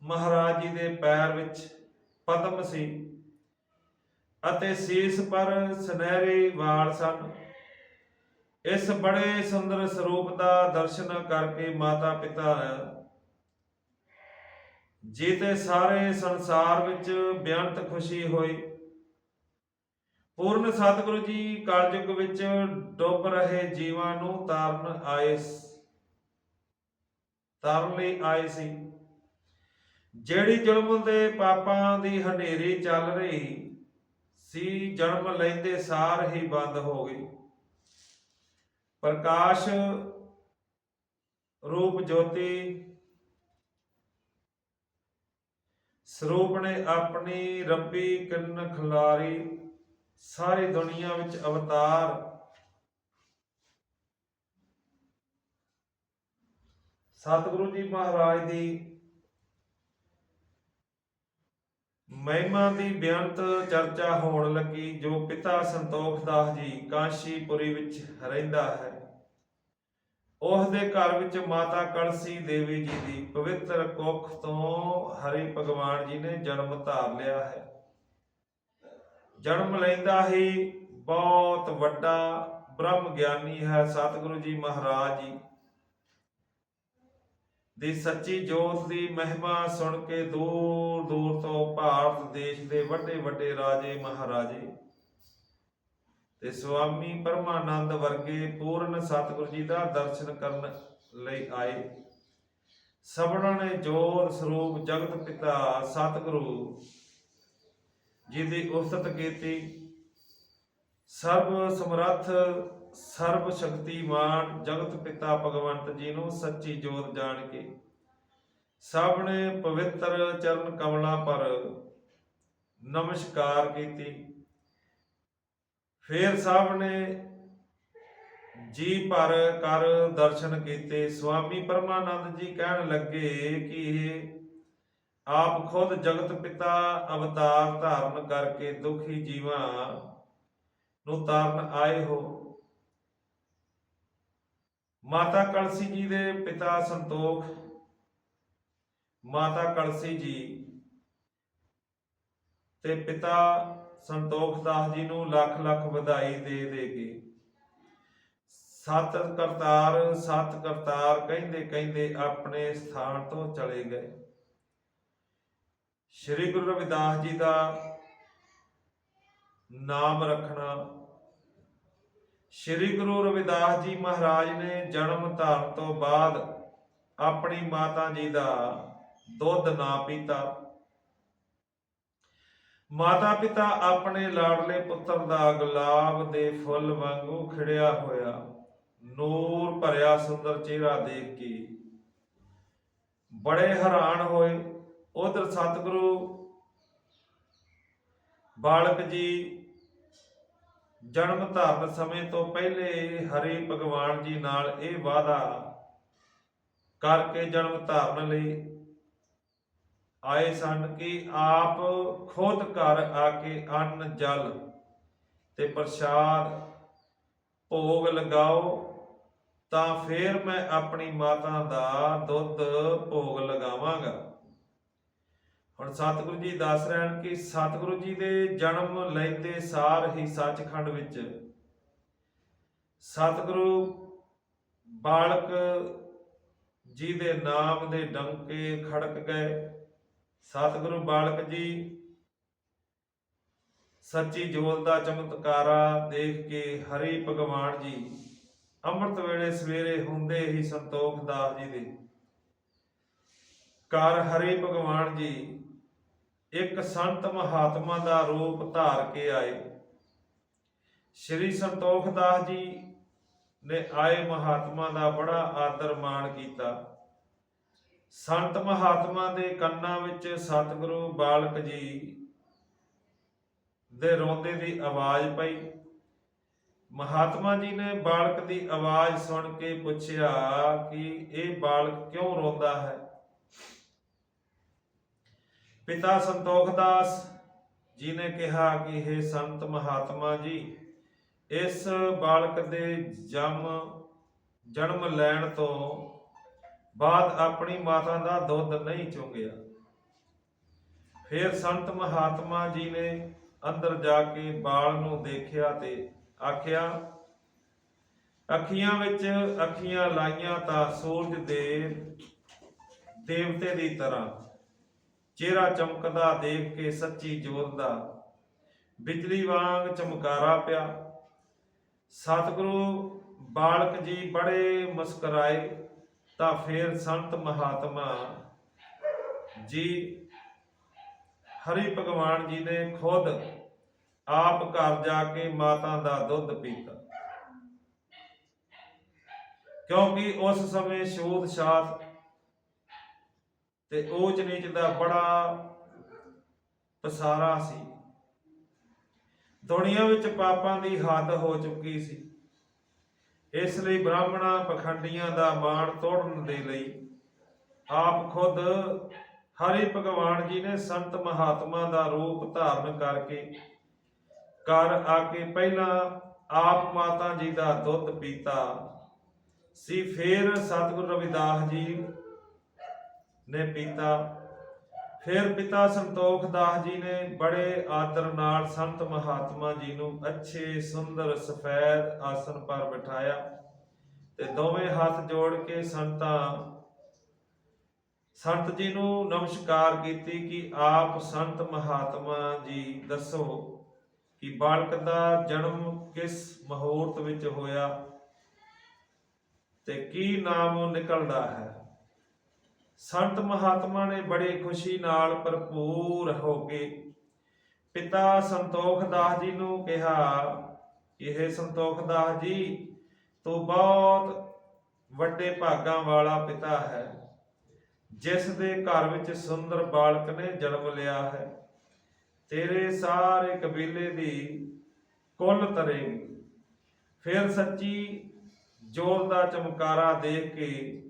ਮਹਾਰਾਜ ਜੀ ਦੇ ਪੈਰ ਵਿੱਚ ਪਦਮ ਸੀ ਅਤੇ ਸੀਸ ਪਰ ਸੁਨਹਿਰੇ ਵਾਲ ਸਨ। ਇਸ ਬੜੇ ਸੁੰਦਰ ਸਰੂਪ ਦਾ ਦਰਸ਼ਨ ਕਰਕੇ ਮਾਤਾ ਪਿਤਾ ਜੀ ਤੇ ਸਾਰੇ ਸੰਸਾਰ ਵਿੱਚ ਬੇਅੰਤ ਖੁਸ਼ੀ ਹੋਈ। ਪੂਰਨ ਸਤਿਗੁਰੂ ਜੀ ਕਲਯੁਗ ਵਿੱਚ ਡੁੱਬ ਰਹੇ ਜੀਵਾਂ ਨੂੰ ਤਾਰਨ ਲਈ ਆਏ ਸੀ। ਜਿਹੜੀ ਜ਼ੁਲਮ ਦੇ ਪਾਪਾਂ ਦੀ ਹਨੇਰੀ ਚੱਲ ਰਹੀ ਸੀ, ਜਨਮ ਲੈਂਦੇ ਸਾਰ ਹੀ ਬੰਦ ਹੋ ਗਈ। ਪ੍ਰਕਾਸ਼ ਰੂਪ ਜੋਤੀ ਸਰੂਪ ਨੇ ਆਪਣੀ ਰੱਬੀ ਕਿਰਨ ਖਿਲਾਰੀ ਸਾਰੀ ਦੁਨੀਆ ਵਿੱਚ ਅਵਤਾਰ ਸਤਿਗੁਰੂ ਜੀ ਮਹਾਰਾਜ ਦੀ ਮਹਿਮਾ ਦੀ ਬੇਅੰਤ ਚਰਚਾ ਹੋਣ ਲੱਗੀ। ਜੋ ਪਿਤਾ ਸੰਤੋਖ ਦਾਸ ਜੀ ਕਾਂਸ਼ੀਪੁਰੀ ਵਿੱਚ ਰਹਿੰਦਾ ਹੈ, ਉਸ ਦੇ ਘਰ ਵਿੱਚ ਮਾਤਾ ਕਲਸੀ ਦੇਵੀ ਜੀ ਦੀ ਪਵਿੱਤਰ ਕੁੱਖ ਤੋਂ ਹਰੀ ਭਗਵਾਨ ਜੀ ਨੇ ਜਨਮ ਧਾਰ ਲਿਆ ਹੈ। ਜਨਮ ਲੈਂਦਾ ਹੀ ਬਹੁਤ ਵੱਡਾ ਬ੍ਰਹਮ ਗਿਆਨੀ ਹੈ ਸਤਿਗੁਰੂ ਜੀ ਮਹਾਰਾਜ ਜੀ ਦੀ ਸੱਚੀ ਜੋਤ ਦੀ ਮਹਿਮਾ ਸੁਣ ਕੇ ਦੂਰ ਦੂਰ ਤੋਂ ਭਾਰਤ ਦੇਸ਼ ਦੇ ਵੱਡੇ ਵੱਡੇ ਰਾਜੇ ਮਹਾਰਾਜੇ ਤੇ ਸੁਆਮੀ ਪਰਮਾਨੰਦ ਵਰਗੇ ਪੂਰਨ ਸਤਿਗੁਰੂ ਜੀ ਦਾ ਦਰਸ਼ਨ ਕਰਨ ਲਈ ਆਏ। ਸਭਨਾਂ ਨੇ ਜੋਤ ਸਰੂਪ ਜਗਤ ਪਿਤਾ ਸਤਿਗੁਰੂ ਜੀ ਦੀ ਉਸਤਤ ਕੀਤੀ। ਸਰਬ ਸਮਰੱਥ ਸਰਬ ਸ਼ਕਤੀਮਾਨ ਜਗਤ ਪਿਤਾ ਭਗਵੰਤ ਜੀ ਨੂੰ ਸੱਚੀ ਜੋਤ ਜਾਣ ਕੇ ਸਭ ਨੇ ਪਵਿੱਤਰ ਚਰਨ ਕਮਲਾਂ ਪਰ ਨਮਸਕਾਰ ਕੀਤੀ। ਫਿਰ ਸਭ ਨੇ ਜੀ ਭਰ ਕਰ ਦਰਸ਼ਨ ਕੀਤੇ। ਸੁਆਮੀ ਪਰਮਾਨੰਦ ਜੀ ਕਹਿਣ ਲੱਗੇ ਕਿ ਇਹ ਆਪ ਖੁਦ ਜਗਤ ਪਿਤਾ ਅਵਤਾਰ ਧਾਰਨ ਕਰਕੇ ਦੁਖੀ ਜੀਵਾਂ ਨੂੰ ਤਾਰਨ ਆਏ ਹੋ। ਮਾਤਾ ਕਲਸੀ ਜੀ ਦੇ ਪਿਤਾ ਸੰਤੋਖ, ਮਾਤਾ ਕਲਸੀ ਜੀ ਤੇ ਪਿਤਾ ਸੰਤੋਖ ਦਾਸ ਜੀ ਨੂੰ ਲੱਖ ਲੱਖ ਵਧਾਈ ਦੇ ਕੇ ਸਤ ਕਰਤਾਰ ਕਹਿੰਦੇ ਕਹਿੰਦੇ ਆਪਣੇ ਸਥਾਨ ਤੋਂ ਚਲੇ ਗਏ। ਸ੍ਰੀ ਗੁਰੂ ਰਵਿਦਾਸ ਜੀ ਦਾ ਨਾਮ ਰੱਖਣਾ। ਸ੍ਰੀ ਗੁਰੂ ਰਵਿਦਾਸ ਜੀ ਮਹਾਰਾਜ ਨੇ ਜਨਮ ਧਾਰਨ ਤੋਂ ਬਾਅਦ ਆਪਣੀ ਮਾਤਾ ਜੀ ਦਾ ਦੁੱਧ ਨਾ ਪੀਤਾ। ਮਾਤਾ ਪਿਤਾ ਆਪਣੇ ਲਾਡਲੇ ਪੁੱਤਰ ਦਾ ਗੁਲਾਬ ਦੇ ਫੁੱਲ ਵਾਂਗੂ ਖਿੜਿਆ ਹੋਇਆ ਨੂਰ ਭਰਿਆ ਸੁੰਦਰ ਚਿਹਰਾ ਦੇਖ ਕੇ ਬੜੇ ਹੈਰਾਨ ਹੋਏ। ਉਧਰ ਸਤਿਗੁਰੂ ਬਾਲਕ ਜੀ ਜਨਮ ਧਾਰਨ ਸਮੇਂ ਤੋਂ ਪਹਿਲੇ ਹਰੀ ਭਗਵਾਨ ਜੀ ਨਾਲ ਇਹ ਵਾਅਦਾ ਕਰਕੇ ਜਨਮ ਧਾਰਨ ਲਈ ਆਏ ਸਨ ਕਿ ਆਪ ਖੁਦ ਘਰ ਆ ਕੇ ਅੰਨ ਜਲ ਤੇ ਪ੍ਰਸ਼ਾਦ ਭੋਗ ਲਗਾਓ ਤਾਂ ਫਿਰ ਮੈਂ ਆਪਣੀ ਮਾਤਾ ਦਾ ਦੁੱਧ ਭੋਗ ਲਗਾਵਾਂਗਾ। ਹੁਣ ਸਤਿਗੁਰੂ ਜੀ ਦੱਸ ਰਹੇ ਹਨ ਕਿ ਸਤਿਗੁਰੂ ਜੀ ਦੇ ਜਨਮ ਲੈਂਦੇ ਸਾਰ ਹੀ ਸੱਚਖੰਡ ਵਿੱਚ ਸਤਿਗੁਰੂ ਬਾਲਕ ਜੀ ਦੇ ਨਾਮ ਦੇ ਡੰਕੇ ਖੜਕ ਗਏ। ਸਤਿਗੁਰੂ ਬਾਲਕ ਜੀ ਸੱਚੀ ਜੋਤ ਦਾ ਚਮਤਕਾਰਾ ਦੇਖ ਕੇ ਹਰੀ ਭਗਵਾਨ ਜੀ ਅੰਮ੍ਰਿਤ ਵੇਲੇ ਸਵੇਰੇ ਹੁੰਦੇ ਹੀ ਸੰਤੋਖ ਦਾਸ ਜੀ ਦੇ ਘਰ ਹਰੀ ਭਗਵਾਨ ਜੀ ਇੱਕ ਸੰਤ ਮਹਾਤਮਾ ਦਾ ਰੂਪ ਧਾਰ ਕੇ ਆਏ। ਸ੍ਰੀ ਸੰਤੋਖ ਦਾਸ ਜੀ ਨੇ ਆਏ ਮਹਾਤਮਾ ਦਾ ਬੜਾ ਆਦਰ ਮਾਣ ਕੀਤਾ। ਸੰਤ ਮਹਾਤਮਾ ਦੇ ਕੰਨਾਂ ਵਿੱਚ ਸਤਿਗੁਰੂ ਬਾਲਕ ਜੀ ਦੇ ਰੋਂਦੇ ਦੀ ਆਵਾਜ਼ ਪਈ। ਮਹਾਤਮਾ ਜੀ ਨੇ ਬਾਲਕ ਦੀ ਆਵਾਜ਼ ਸੁਣ ਕੇ ਪੁੱਛਿਆ ਕਿ ਇਹ ਬਾਲਕ ਕਿਉਂ ਰੋਂਦਾ ਹੈ। ਪਿਤਾ ਸੰਤੋਖ ਦਾਸ ਜੀ ਨੇ ਕਿਹਾ ਕਿ ਇਹ ਸੰਤ ਮਹਾਤਮਾ ਜੀ, ਇਸ ਬਾਲਕ ਦੇ ਜਨਮ ਲੈਣ ਤੋਂ ਬਾਅਦ ਆਪਣੀ ਮਾਤਾ ਦਾ ਦੁੱਧ ਨਹੀਂ ਚੁੰਗਿਆ। ਫਿਰ ਸੰਤ ਮਹਾਤਮਾ ਜੀ ਨੇ ਅੰਦਰ ਜਾ ਕੇ ਬਾਲ ਨੂੰ ਦੇਖਿਆ ਤੇ ਆਖਿਆ, ਅੱਖੀਆਂ ਵਿੱਚ ਅੱਖੀਆਂ ਲਾਈਆਂ ਤਾਂ ਸੂਰਜ ਦੇ ਦੇਵਤੇ ਦੀ ਤਰ੍ਹਾਂ, ਚਿਹਰਾ ਚਮਕਦਾ ਦੇਖ ਕੇ ਸੱਚੀ ਜੋਤ ਦਾ ਬਿਜਲੀ ਵਾਂਗ ਚਮਕਾਰਾ ਪਿਆ। ਸਤਿਗੁਰੂ ਬਾਲਕ ਜੀ ਬੜੇ ਮੁਸਕਰਾਏ ਤਾਂ ਫਿਰ ਸੰਤ ਮਹਾਤਮਾ ਜੀ ਹਰੀ ਭਗਵਾਨ ਜੀ ਨੇ ਖੁਦ ਆਪ ਘਰ ਜਾ ਕੇ ਮਾਤਾ ਦਾ ਦੁੱਧ ਪੀਤਾ, ਕਿਉਂਕਿ ਉਸ ਸਮੇਂ ਛੂਤ ਛਾਤ ਤੇ ਊਚ ਨੀਚ ਦਾ ਬੜਾ ਪਸਾਰਾ ਸੀ। ਦੁਨੀਆ ਵਿੱਚ ਪਾਪਾਂ ਦੀ ਹੱਦ ਹੋ ਚੁੱਕੀ ਸੀ। ਇਸ ਲਈ ਬ੍ਰਾਹਮਣਾਂ ਪਖੰਡੀਆਂ ਦਾ ਮਾਣ ਤੋੜਨ ਦੇ ਲਈ ਆਪ ਖੁਦ ਹਰੀ ਭਗਵਾਨ ਜੀ ਨੇ ਸੰਤ ਮਹਾਤਮਾ ਦਾ ਰੂਪ ਧਾਰਨ ਕਰਕੇ ਘਰ ਆ ਕੇ ਪਹਿਲਾਂ ਆਪ ਮਾਤਾ ਜੀ ਦਾ ਦੁੱਧ ਪੀਤਾ ਸੀ, ਫਿਰ ਸਤਿਗੁਰੂ ਰਵਿਦਾਸ ਜੀ ਨੇ ਪੀਤਾ। ਫਿਰ ਪਿਤਾ ਸੰਤੋਖ ਦਾਸ ਜੀ ਨੇ ਬੜੇ ਆਦਰ ਨਾਲ ਸੰਤ ਮਹਾਤਮਾ ਜੀ ਨੂੰ ਅੱਛੇ ਸੁੰਦਰ ਸਫੈਦ ਆਸਨ ਪਰ ਬਿਠਾਇਆ ਤੇ ਦੋਵੇਂ ਹੱਥ ਜੋੜ ਕੇ ਸੰਤ ਜੀ ਨੂੰ ਨਮਸਕਾਰ ਕੀਤੀ ਕਿ ਆਪ ਸੰਤ ਮਹਾਤਮਾ ਜੀ ਦੱਸੋ ਕਿ ਬਾਲਕ ਦਾ ਜਨਮ ਕਿਸ ਮੁਹੂਰਤ ਵਿੱਚ ਹੋਇਆ ਤੇ ਕੀ ਨਾਮ ਨਿਕਲਦਾ ਹੈ। ਸੰਤ ਮਹਾਤਮਾ ਨੇ ਬੜੀ ਖੁਸ਼ੀ ਨਾਲ ਭਰਪੂਰ ਹੋ ਕੇ ਪਿਤਾ ਸੰਤੋਖ ਦਾਸ ਜੀ ਨੂੰ ਕਿਹਾ, ਇਹ ਸੰਤੋਖ ਦਾਸ ਜੀ ਤੂੰ ਬਹੁਤ ਵੱਡੇ ਭਾਗਾਂ ਵਾਲਾ ਪਿਤਾ ਹੈ, ਜਿਸ ਦੇ ਘਰ ਵਿੱਚ ਸੁੰਦਰ ਬਾਲਕ ਨੇ ਜਨਮ ਲਿਆ ਹੈ। ਤੇਰੇ ਸਾਰੇ ਕਬੀਲੇ ਦੀ ਕੁੱਲ ਤਰੇਗੀ। ਫਿਰ ਸੱਚੀ ਜੋਤ ਦਾ ਚਮਕਾਰਾ ਦੇਖ ਕੇ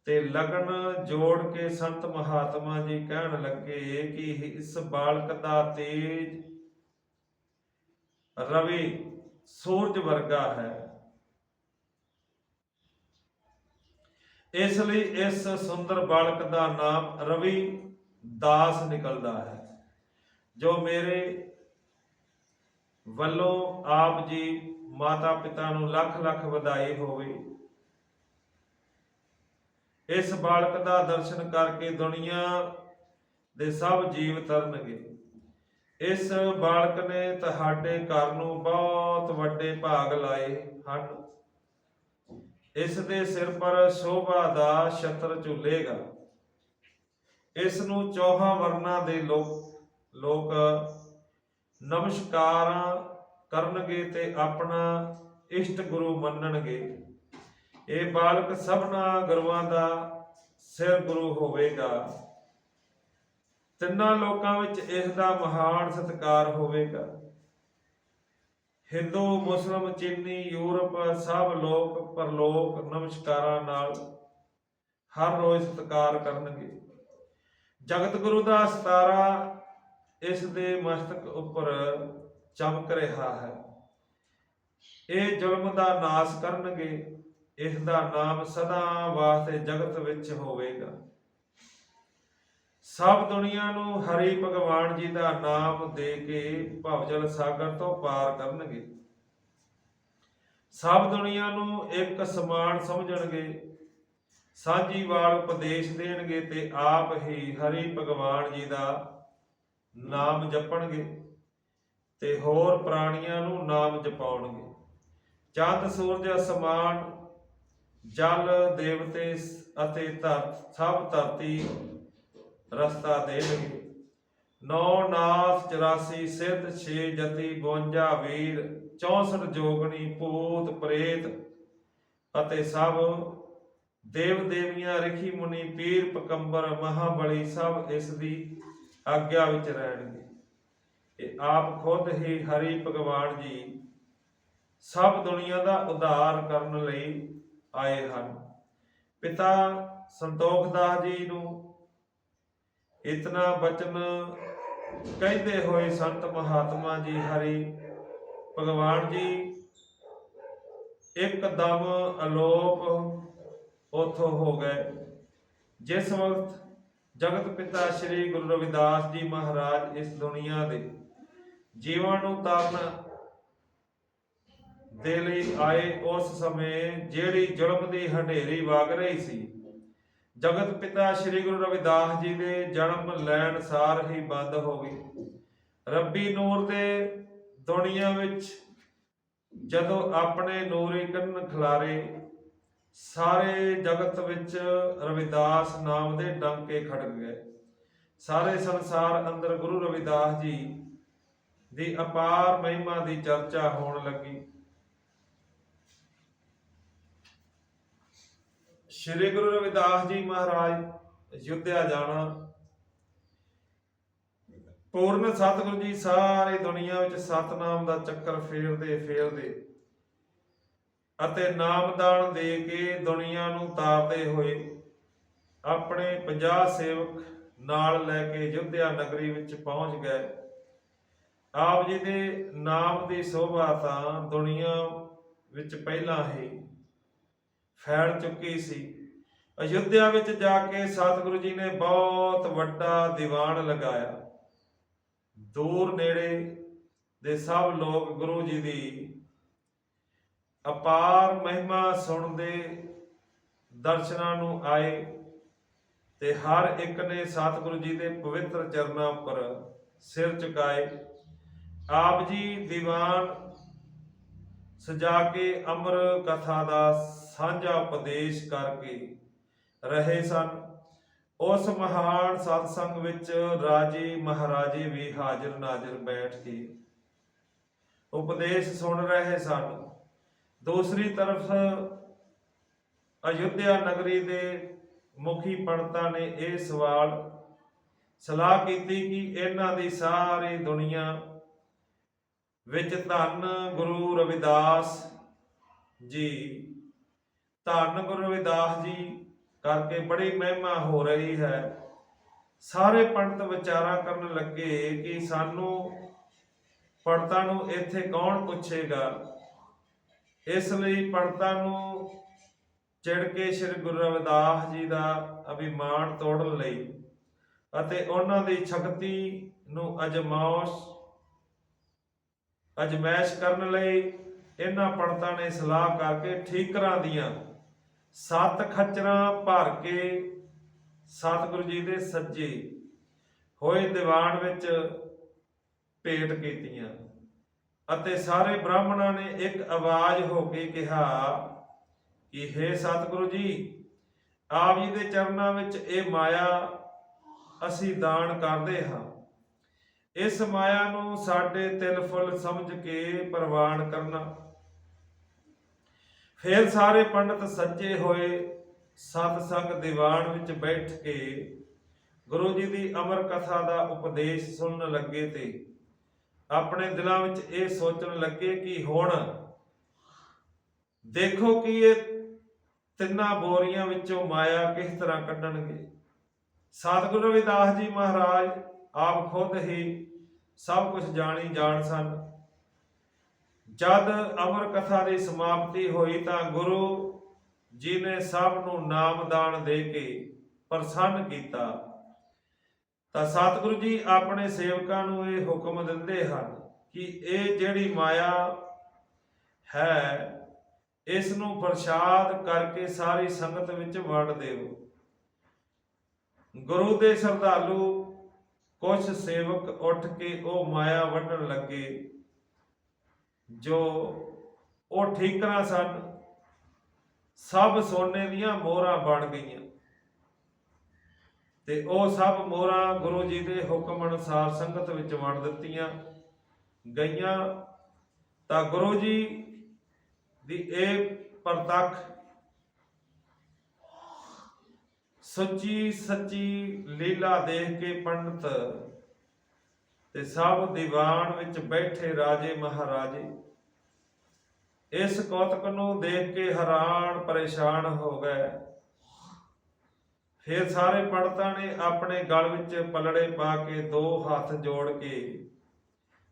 ਤੇ ਲਗਨ ਜੋੜ ਕੇ ਸੰਤ ਮਹਾਤਮਾ ਜੀ ਕਹਿਣ ਲੱਗੇ ਕਿ ਇਸ ਬਾਲਕ ਦਾ ਤੇਜ ਰਵੀ ਸੂਰਜ ਵਰਗਾ ਹੈ, ਇਸ ਲਈ ਇਸ ਸੁੰਦਰ ਬਾਲਕ ਦਾ ਨਾਮ ਰਵੀ ਦਾਸ ਨਿਕਲਦਾ ਹੈ। ਜੋ ਮੇਰੇ ਵੱਲੋਂ ਆਪ ਜੀ ਮਾਤਾ ਪਿਤਾ ਨੂੰ ਲੱਖ ਲੱਖ ਵਧਾਈ ਹੋਵੇ। ਇਸ ਬਾਲਕ ਦਾ ਦਰਸ਼ਨ ਕਰਕੇ ਦੁਨੀਆ ਦੇ ਸਭ ਜੀਵ ਤਰਨਗੇ। ਇਸ ਬਾਲਕ ਨੇ ਤੁਹਾਡੇ ਘਰ ਨੂੰ ਬਹੁਤ ਵੱਡੇ ਭਾਗ ਲਾਏ ਹਨ। ਇਸ ਦੇ ਸਿਰ ਪਰ ਸ਼ੋਭਾ ਦਾ ਛਤਰ ਝੂਲੇਗਾ। ਇਸ ਨੂੰ ਚੌਹਾਂ ਵਰਨਾਂ ਦੇ ਲੋਕ ਨਮਸਕਾਰਾਂ ਕਰਨਗੇ ਤੇ ਆਪਣਾ ਇਸ਼ਟ ਗੁਰੂ ਮੰਨਣਗੇ। ਇਹ ਬਾਲਕ ਸਭਨਾ ਗੁਰੂਆਂ ਦਾ ਸਿਰ ਗੁਰੂ ਹੋਵੇਗਾ। ਤਿੰਨਾਂ ਲੋਕਾਂ ਵਿੱਚ ਇਸ ਦਾ ਮਹਾਨ ਸਤਿਕਾਰ ਹੋਵੇਗਾ। ਹਿੰਦੂ, ਮੁਸਲਮ, ਚੀਨੀ, ਯੂਰਪ ਸਭ ਲੋਕ ਪਰਲੋਕ ਨਮਸਕਾਰਾਂ ਨਾਲ ਹਰ ਰੋਜ਼ ਸਤਿਕਾਰ ਕਰਨਗੇ। ਜਗਤ ਗੁਰੂ ਦਾ ਸਿਤਾਰਾ ਇਸ ਦੇ ਮਸਤਕ ਉੱਪਰ ਚਮਕ ਰਿਹਾ ਹੈ। ਇਹ ਜ਼ੁਲਮ ਦਾ ਨਾਸ਼ ਕਰਨਗੇ। ਇਸ ਦਾ ਨਾਮ ਸਦਾ ਵਾਸਤੇ ਜਗਤ ਵਿੱਚ ਹੋਵੇਗਾ। ਸਭ ਦੁਨੀਆ ਨੂੰ ਹਰੀ ਭਗਵਾਨ ਜੀ ਦਾ ਨਾਮ ਦੇ ਕੇ ਭਵਜਲ ਸਾਗਰ ਤੋਂ ਪਾਰ ਕਰਨਗੇ। ਸਭ ਦੁਨੀਆ ਨੂੰ ਇੱਕ ਸਮਾਨ ਸਮਝਣਗੇ। ਸਾਂਝੀ ਵਾਲ ਉਪਦੇਸ਼ ਦੇਣਗੇ ਤੇ ਆਪ ਹੀ ਹਰੀ ਭਗਵਾਨ ਜੀ ਦਾ ਨਾਮ ਜਪਣਗੇ ਤੇ ਹੋਰ ਪ੍ਰਾਣੀਆਂ ਨੂੰ ਨਾਮ ਜਪਾਉਣਗੇ। ਚੰਦ, ਸੂਰਜ, ਅਸਮਾਨ, ਜਲ, ਦੇਵਤੇ ਅਤੇ ਸਭ ਧਰਤੀ ਰਸਤਾ ਦੇਣਗੇ। 9 ਨਾਥ, 84 ਸਿੱਧ, 6 ਜਤੀ, 52 ਵੀਰ, 64 ਜੋਗਣੀ, ਭੂਤ ਪ੍ਰੇਤ ਅਤੇ ਸਭ ਦੇਵ ਦੇਵੀਆਂ, ਰਿਖੀ ਮੁਨੀ, ਪੀਰ ਪਕੰਬਰ, ਮਹਾਬਲੀ ਸਭ ਇਸ ਦੀ ਆਗਿਆ ਵਿੱਚ ਰਹਿਣਗੇ। ਇਹ ਆਪ ਖੁਦ ਹੀ ਹਰੀ ਭਗਵਾਨ ਜੀ ਸਭ ਦੁਨੀਆ ਦਾ ਉਧਾਰ ਕਰਨ ਲਈ ਆਏ ਹਨ। ਪਿਤਾ ਸੰਤੋਖ ਦਾਸ ਜੀ ਨੂੰ ਇਤਨਾ ਬਚਨ ਕਹਿੰਦੇ ਹੋਏ ਸੰਤ ਮਹਾਤਮਾ ਜੀ ਹਰੀ ਭਗਵਾਨ ਜੀ ਇੱਕਦਮ ਅਲੋਪ ਉਥੋਂ ਹੋ ਗਏ। ਜਿਸ ਵਕਤ ਜਗਤ ਪਿਤਾ ਸ੍ਰੀ ਗੁਰੂ ਰਵਿਦਾਸ ਜੀ ਮਹਾਰਾਜ ਇਸ ਦੁਨੀਆ ਦੇ ਜੀਵਾਂ ਨੂੰ ਤਾਰਨ ਦੇ ਲਈ ਆਏ ਉਸ ਸਮੇਂ ਜਿਹੜੀ ਜ਼ੁਲਮ ਦੀ ਹਨੇਰੀ ਵਗ ਰਹੀ ਸੀ, ਜਗਤ ਪਿਤਾ ਸ੍ਰੀ ਗੁਰੂ ਰਵਿਦਾਸ ਜੀ ਦੇ ਜਨਮ ਲੈਣ ਸਾਰ ਹੀ ਬੰਦ ਹੋ ਗਈ। ਰੱਬੀ ਨੂਰ ਦੇ ਦੁਨੀਆ ਵਿੱਚ ਜਦੋਂ ਆਪਣੇ ਨੂਰੀ ਕਿਰਨ ਖਿਲਾਰੇ, ਸਾਰੇ ਜਗਤ ਵਿੱਚ ਰਵਿਦਾਸ ਨਾਮ ਦੇ ਡੰਕੇ ਖੜਕ ਗਏ। ਸਾਰੇ ਸੰਸਾਰ ਅੰਦਰ ਗੁਰੂ ਰਵਿਦਾਸ ਜੀ ਦੀ ਅਪਾਰ ਮਹਿਮਾ ਦੀ ਚਰਚਾ ਹੋਣ ਲੱਗੀ। ਸ਼੍ਰੀ ਗੁਰੂ ਰਵਿਦਾਸ ਜੀ ਮਹਾਰਾਜ ਅਯੁੱਧਿਆ ਜਾਣਾ। ਪੂਰਨ ਸਤਿਗੁਰੂ ਜੀ ਸਾਰੀ ਦੁਨੀਆ ਵਿੱਚ ਸਤਨਾਮ ਦਾ ਚੱਕਰ ਫੇਰਦੇ ਅਤੇ ਨਾਮਦਾਨ ਦੇ ਕੇ ਦੁਨੀਆ ਨੂੰ ਤਾਰਦੇ ਹੋਏ ਆਪਣੇ 50 ਸੇਵਕ ਨਾਲ ਲੈ ਕੇ ਅਯੁੱਧਿਆ ਨਗਰੀ ਵਿੱਚ ਪਹੁੰਚ ਗਏ। ਆਪ ਜੀ ਦੇ ਨਾਮ ਦੀ ਸ਼ੋਭਾ ਤਾਂ ਦੁਨੀਆ ਵਿੱਚ ਪਹਿਲਾਂ ਹੀ ਫੈਲ ਚੁੱਕੀ ਸੀ। ਅਯੁੱਧਿਆ ਵਿੱਚ ਜਾ ਕੇ ਸਤਿਗੁਰੂ ਜੀ ਨੇ ਬਹੁਤ ਵੱਡਾ ਦੀਵਾਨ ਲਗਾਇਆ। ਦੂਰ ਨੇੜੇ ਦੇ ਸਭ ਲੋਕ ਗੁਰੂ ਜੀ ਦੀ ਅਪਾਰ ਮਹਿਮਾ ਸੁਣਦੇ ਦਰਸ਼ਨਾਂ ਨੂੰ ਆਏ ਤੇ ਹਰ ਇੱਕ ਨੇ ਸਤਿਗੁਰੂ ਜੀ ਦੇ ਪਵਿੱਤਰ ਚਰਨਾਂ ਉੱਪਰ ਸਿਰ ਝੁਕਾਏ। ਆਪ ਜੀ ਦੀਵਾਨ ਸਜਾ ਕੇ ਅਮਰ ਕਥਾ ਦਾ ਸਾਂਝਾ ਉਪਦੇਸ਼ ਕਰਕੇ ਰਹੇ ਸਨ। ਉਸ ਮਹਾਨ ਸਤਸੰਗ ਵਿੱਚ ਰਾਜੇ ਮਹਾਰਾਜੇ ਵੀ ਹਾਜ਼ਰ ਨਾਜ਼ਰ ਬੈਠ ਕੇ ਉਪਦੇਸ਼ ਸੁਣ ਰਹੇ ਸਨ। ਦੂਸਰੀ ਤਰਫ ਅਯੁੱਧਿਆ ਨਗਰੀ ਦੇ ਮੁਖੀ ਪੰਡਤਾਂ ਨੇ ਇਹ ਸਲਾਹ ਕੀਤੀ ਕਿ ਇਹਨਾਂ ਦੀ ਸਾਰੀ ਦੁਨੀਆ ਵਿੱਚ ਧੰਨ ਗੁਰੂ ਰਵਿਦਾਸ ਜੀ ਕਰਕੇ ਬੜੀ ਮਹਿਮਾ ਹੋ ਰਹੀ ਹੈ। ਸਾਰੇ ਪੰਡਤ ਵਿਚਾਰਾਂ ਕਰਨ ਲੱਗੇ ਕਿ ਸਾਨੂੰ ਪੰਡਤਾਂ ਨੂੰ ਇੱਥੇ ਕੌਣ ਪੁੱਛੇਗਾ। ਇਸ ਲਈ ਪੰਡਤਾਂ ਨੂੰ ਚਿੜ ਕੇ ਸ੍ਰੀ ਗੁਰੂ ਰਵਿਦਾਸ ਜੀ ਦਾ ਅਭਿਮਾਨ ਤੋੜਨ ਲਈ ਅਤੇ ਉਹਨਾਂ ਦੀ ਸ਼ਕਤੀ ਨੂੰ ਅਜਮਾਇਸ਼ ਕਰਨ ਲਈ ਇਹਨਾਂ ਪੰਡਤਾਂ ਨੇ ਸਲਾਹ ਕਰਕੇ ਠੀਕਰਾਂ ਦੀਆਂ 7 ਖੱਚਰਾਂ ਭਰ ਕੇ ਸਤਿਗੁਰੂ ਜੀ ਦੇ ਸੱਜੇ ਹੋਏ ਦੀਵਾਨ ਵਿੱਚ ਭੇਟ ਕੀਤੀਆਂ ਅਤੇ ਸਾਰੇ ਬ੍ਰਾਹਮਣਾਂ ਨੇ ਇੱਕ ਆਵਾਜ਼ ਹੋ ਕੇ ਕਿਹਾ ਕਿ ਹੇ ਸਤਿਗੁਰੂ ਜੀ, ਆਪ ਜੀ ਦੇ ਚਰਨਾਂ ਵਿੱਚ ਇਹ ਮਾਇਆ ਅਸੀਂ ਦਾਨ ਕਰਦੇ ਹਾਂ। ਇਸ ਮਾਇਆ ਨੂੰ ਸਾਡੇ ਤਿਲ ਫੁੱਲ ਸਮਝ ਕੇ ਪ੍ਰਵਾਨ ਕਰਨਾ। ਫਿਰ ਸਾਰੇ ਪੰਡਤ ਸੱਜੇ ਹੋਏ ਸਤਸੰਗ ਦੀਵਾਨ ਵਿੱਚ ਬੈਠ ਕੇ ਗੁਰੂ ਜੀ ਦੀ ਅਮਰ ਕਥਾ ਦਾ ਉਪਦੇਸ਼ ਸੁਣਨ ਲੱਗੇ ਤੇ ਆਪਣੇ ਦਿਲਾਂ ਵਿੱਚ ਇਹ ਸੋਚਣ ਲੱਗੇ ਕਿ ਹੁਣ ਦੇਖੋ ਕਿ ਇਹ ਤਿੰਨਾਂ ਬੋਰੀਆਂ ਵਿੱਚੋਂ ਮਾਇਆ ਕਿਸ ਤਰ੍ਹਾਂ ਕੱਢਣਗੇ। ਸਤਿਗੁਰੂ ਰਵਿਦਾਸ ਜੀ ਮਹਾਰਾਜ ਆਪ ਖੁਦ ਹੀ ਸਭ ਕੁਝ ਜਾਣ ਸਨ। ਜਦ ਅਮਰ ਕਥਾ ਦੀ ਸਮਾਪਤੀ ਹੋਈ ਤਾਂ ਗੁਰੂ ਜੀ ਨੇ ਸਭ ਨੂੰ ਨਾਮਦਾਨ ਦੇ ਕੇ ਪ੍ਰਸੰਨ ਕੀਤਾ। ਤਾਂ ਸਤਿਗੁਰੂ ਜੀ ਆਪਣੇ ਸੇਵਕਾਂ ਨੂੰ ਇਹ ਹੁਕਮ ਦਿੰਦੇ ਹਨ ਕਿ ਇਹ ਜਿਹੜੀ ਮਾਇਆ ਹੈ, ਇਸ ਨੂੰ ਪ੍ਰਸ਼ਾਦ ਕਰਕੇ ਸਾਰੀ ਸੰਗਤ ਵਿੱਚ ਵੰਡ ਦਿਓ। ਗੁਰੂ ਦੇ ਸ਼ਰਧਾਲੂ ਕੁਝ ਸੇਵਕ ਉੱਠ ਕੇ ਉਹ ਮਾਇਆ ਵੰਡਣ ਲੱਗੇ ਜੋ ਉਹ ਠੀਕਰਾਂ ਸਨ। ਸਭ ਸੋਨੇ ਦੀਆਂ ਮੋਹਰਾਂ ਬਣ ਗਈਆਂ ਤੇ ਉਹ ਸਭ ਮੋਹਰਾਂ ਗੁਰੂ ਜੀ ਦੇ ਹੁਕਮ ਅਨੁਸਾਰ ਸੰਗਤ ਵਿੱਚ ਵੰਡ ਦਿੱਤੀਆਂ ਗਈਆਂ। ਤਾਂ ਗੁਰੂ ਜੀ ਦੀ ਇਹ ਪ੍ਰਤੱਖ ਸੱਚੀ ਲੀਲਾ ਦੇਖ ਕੇ ਪੰਡਤ ਤੇ ਸਭ ਦੀਵਾਨ ਵਿੱਚ ਬੈਠੇ ਰਾਜੇ ਮਹਾਰਾਜੇ ਇਸ ਕੌਤਕ ਨੂੰ ਦੇਖ ਕੇ ਹੈਰਾਨ ਪਰੇਸ਼ਾਨ ਹੋ ਗਏ। ਫਿਰ ਸਾਰੇ ਪੰਡਤਾਂ ਨੇ ਆਪਣੇ ਗਲ ਵਿੱਚ ਪਲੜੇ ਪਾ ਕੇ 2 ਹੱਥ ਜੋੜ ਕੇ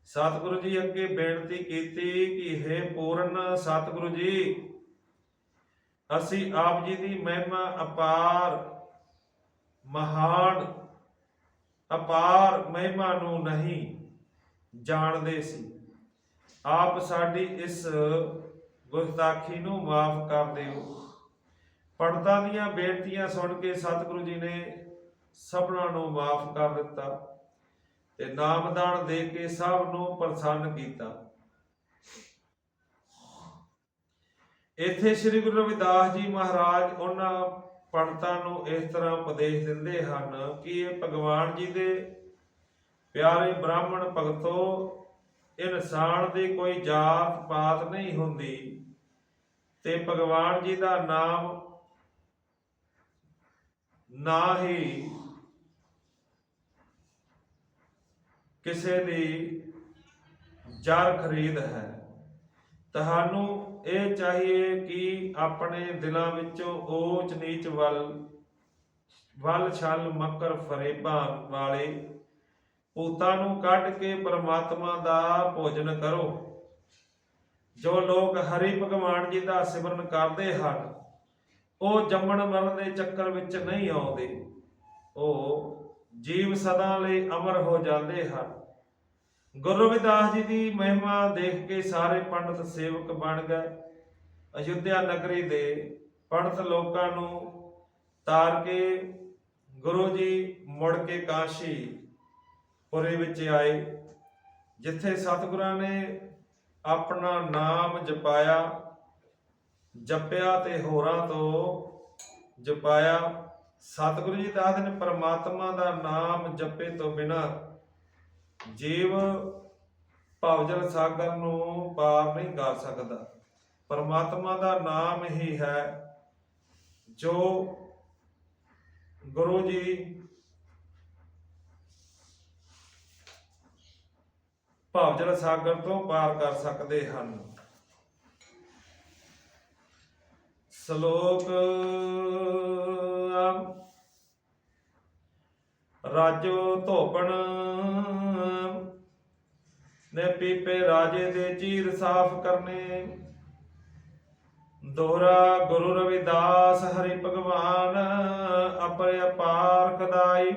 ਸਤਿਗੁਰੂ ਜੀ ਅੱਗੇ ਬੇਨਤੀ ਕੀਤੀ ਕਿ ਹੇ ਪੂਰਨ ਸਤਿਗੁਰੂ ਜੀ, ਅਸੀਂ ਆਪ ਜੀ ਦੀ ਮਹਿਮਾ ਅਪਾਰ ਮਹਿਮਾ ਨੂੰ ਨਹੀਂ ਜਾਣਦੇ ਸੀ। ਆਪ ਸਾਡੀ ਇਸ ਗੁਸਤਾਖੀ ਨੂੰ ਮਾਫ ਕਰ ਦਿਓ। ਪੰਡਤਾਂ ਦੀਆਂ ਬੇਨਤੀਆਂ ਸੁਣ ਕੇ ਸਤਿਗੁਰੂ ਜੀ ਨੇ ਸਭਨਾਂ ਨੂੰ ਮਾਫ ਕਰ ਦਿੱਤਾ ਤੇ ਨਾਮਦਾਨ ਦੇ ਕੇ ਸਭ ਨੂੰ ਪ੍ਰਸੰਨ ਕੀਤਾ। ਇੱਥੇ ਸ੍ਰੀ ਗੁਰੂ ਰਵਿਦਾਸ ਜੀ ਮਹਾਰਾਜ ਉਹਨਾਂ ਪੰਡਤਾਂ ਨੂੰ ਇਸ ਤਰ੍ਹਾਂ ਉਪਦੇਸ਼ ਦਿੰਦੇ ਹਨ ਕਿ ਇਹ ਭਗਵਾਨ ਜੀ ਦੇ ਪਿਆਰੇ ਬ੍ਰਾਹਮਣ ਭਗਤੋ, ਇਨਸਾਨ ਦੀ ਕੋਈ ਜਾਤ ਪਾਤ ਨਹੀਂ ਹੁੰਦੀ ਤੇ ਭਗਵਾਨ ਜੀ ਦਾ ਨਾਮ ਨਾ ਹੀ ਕਿਸੇ ਦੀ ਜਰ ਖਰੀਦ ਹੈ। ਤੁਹਾਨੂੰ ਇਹ ਚਾਹੀਏ ਕਿ ਆਪਣੇ ਦਿਲਾਂ ਵਿੱਚੋਂ ਊਚ ਨੀਚ ਵੱਲ ਛਲ ਮੱਕਰ ਫਰੇਬਾਂ ਵਾਲੇ ਭੂਤਾਂ ਨੂੰ ਕੱਢ ਕੇ ਪਰਮਾਤਮਾ ਦਾ ਭੋਜਨ ਕਰੋ। ਜੋ ਲੋਕ ਹਰੀ ਭਗਵਾਨ ਜੀ ਦਾ ਸਿਮਰਨ ਕਰਦੇ ਹਨ ਉਹ ਜੰਮਣ ਮਰਨ ਦੇ ਚੱਕਰ ਵਿੱਚ ਨਹੀਂ ਆਉਂਦੇ, ਉਹ ਜੀਵ ਸਦਾ ਲਈ ਅਮਰ ਹੋ ਜਾਂਦੇ ਹਨ। ਗੁਰੂ ਰਵਿਦਾਸ ਜੀ ਦੀ ਮਹਿਮਾ ਦੇਖ ਕੇ ਸਾਰੇ ਪੰਡਤ ਸੇਵਕ ਬਣ ਗਏ। ਅਯੁੱਧਿਆ ਨਗਰੀ ਦੇ ਪੰਡਤ ਲੋਕਾਂ ਨੂੰ ਤਾਰ ਕੇ ਗੁਰੂ ਜੀ ਮੁੜ ਕੇ ਕਾਸ਼ੀਪੁਰੇ ਵਿੱਚ ਆਏ, ਜਿੱਥੇ ਸਤਿਗੁਰਾਂ ਨੇ ਆਪਣਾ ਨਾਮ ਜਪਿਆ ਤੇ ਹੋਰਾਂ ਤੋਂ ਜਪਾਇਆ। ਸਤਿਗੁਰੂ ਜੀ ਦੱਸਦੇ ਨੇ ਪਰਮਾਤਮਾ ਦਾ ਨਾਮ ਜਪੇ ਤੋਂ ਬਿਨਾਂ ਜੀਵ ਭਵਜਲ ਸਾਗਰ ਨੂੰ ਪਾਰ ਨਹੀਂ ਕਰ ਸਕਦਾ। ਪਰਮਾਤਮਾ ਦਾ ਨਾਮ ਹੀ ਹੈ ਜੋ ਗੁਰੂ ਜੀ ਭਵਜਲ ਸਾਗਰ ਤੋਂ ਪਾਰ ਕਰ ਸਕਦੇ ਹਨ। ਸ਼ਲੋਕ ਰਾਜੋ ਧੋਪਣ ਨੇ ਪੀਪੇ ਰਾਜੇ ਦੇ ਚੀਰ ਸਾਫ਼ ਕਰਨੇ। ਦੋਹਰਾ ਗੁਰੂ ਰਵਿਦਾਸ ਹਰੀ ਭਗਵਾਨ ਅਪਰੇ ਅਪਾਰ ਖੁਦਾਈ।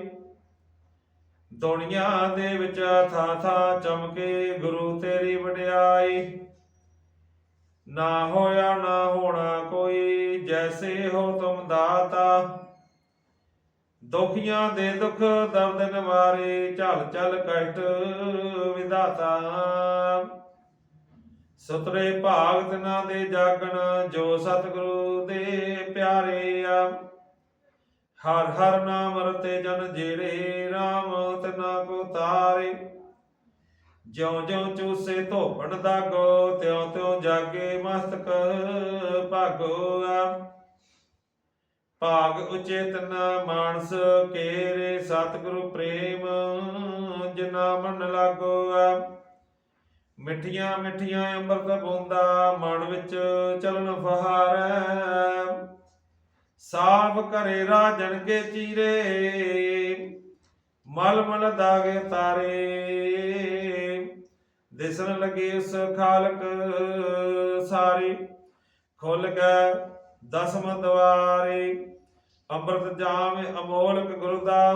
ਦੁਨੀਆ ਦੇ ਵਿੱਚ ਥਾਂ ਥਾਂ ਚਮਕੇ ਗੁਰੂ ਤੇਰੀ ਵਡਿਆਈ। ਨਾ ਹੋਇਆ ਨਾ ਹੋਣਾ ਕੋਈ ਜੈਸੇ ਹੋ ਤੁਮ ਦਾਤਾ। ਦੁਖੀਆਂ ਦੇ ਦੁਖ ਦਰਦ ਨਿਵਾਰੇ ਝਲ ਝਲ ਕਸ਼ਟ ਵਿਧਾਤਾ। ਸੁਤਰੇ ਭਾਗ ਤਿਨਾਂ ਦੇ ਜਾਗਣ ਜੋ ਸਤਿਗੁਰੂ ਦੇ ਪਿਆਰੇ ਆ। ਹਰ ਹਰ ਨਾਮ ਰਤੇ ਜਨ ਜਿਹੜੇ ਰਾਮ ਤਿਨਾਂ ਕੋ ਤਾਰੇ। ਜਿਉ ਜਿਉ ਚੂਸੇ ਧੋਪਣ ਦਾਗੋ ਤਿਉ ਤਿਉ ਜਾਗੇ ਮਸਤਕ ਭਾਗੋ ਆ। ਭਾਗ ਉਚੇਤਨ ਮਾਨਸ ਕੇਰੇ ਸਤਿਗੁਰੂ ਪ੍ਰੇਮ ਜਿਨਾ ਮਨ ਲਾਗੋ ਆ। ਮਿੱਠੀਆਂ ਮਿੱਠੀਆਂ ਅੰਮ੍ਰਿਤ ਬੂੰਦਾ ਮਨ ਵਿੱਚ ਚਲਨ ਫਹਾਰੈ। ਸਾਫ ਘਰੇ ਰਾਜਨ ਕੇ ਚੀਰੇ ਮਲ ਮਲ ਦਾਗੇ ਤਾਰੇ। ਦਿਸਣ ਲਗੇ ਉਸ ਖਾਲਕ ਸਾਰੀ ਖੁੱਲ ਗਏ ਦਸਮ ਦਵਾਰੇ। ਅੰਮ੍ਰਿਤ ਜਾਮ ਅਮੋਲਕ ਗੁਰੂ ਦਾ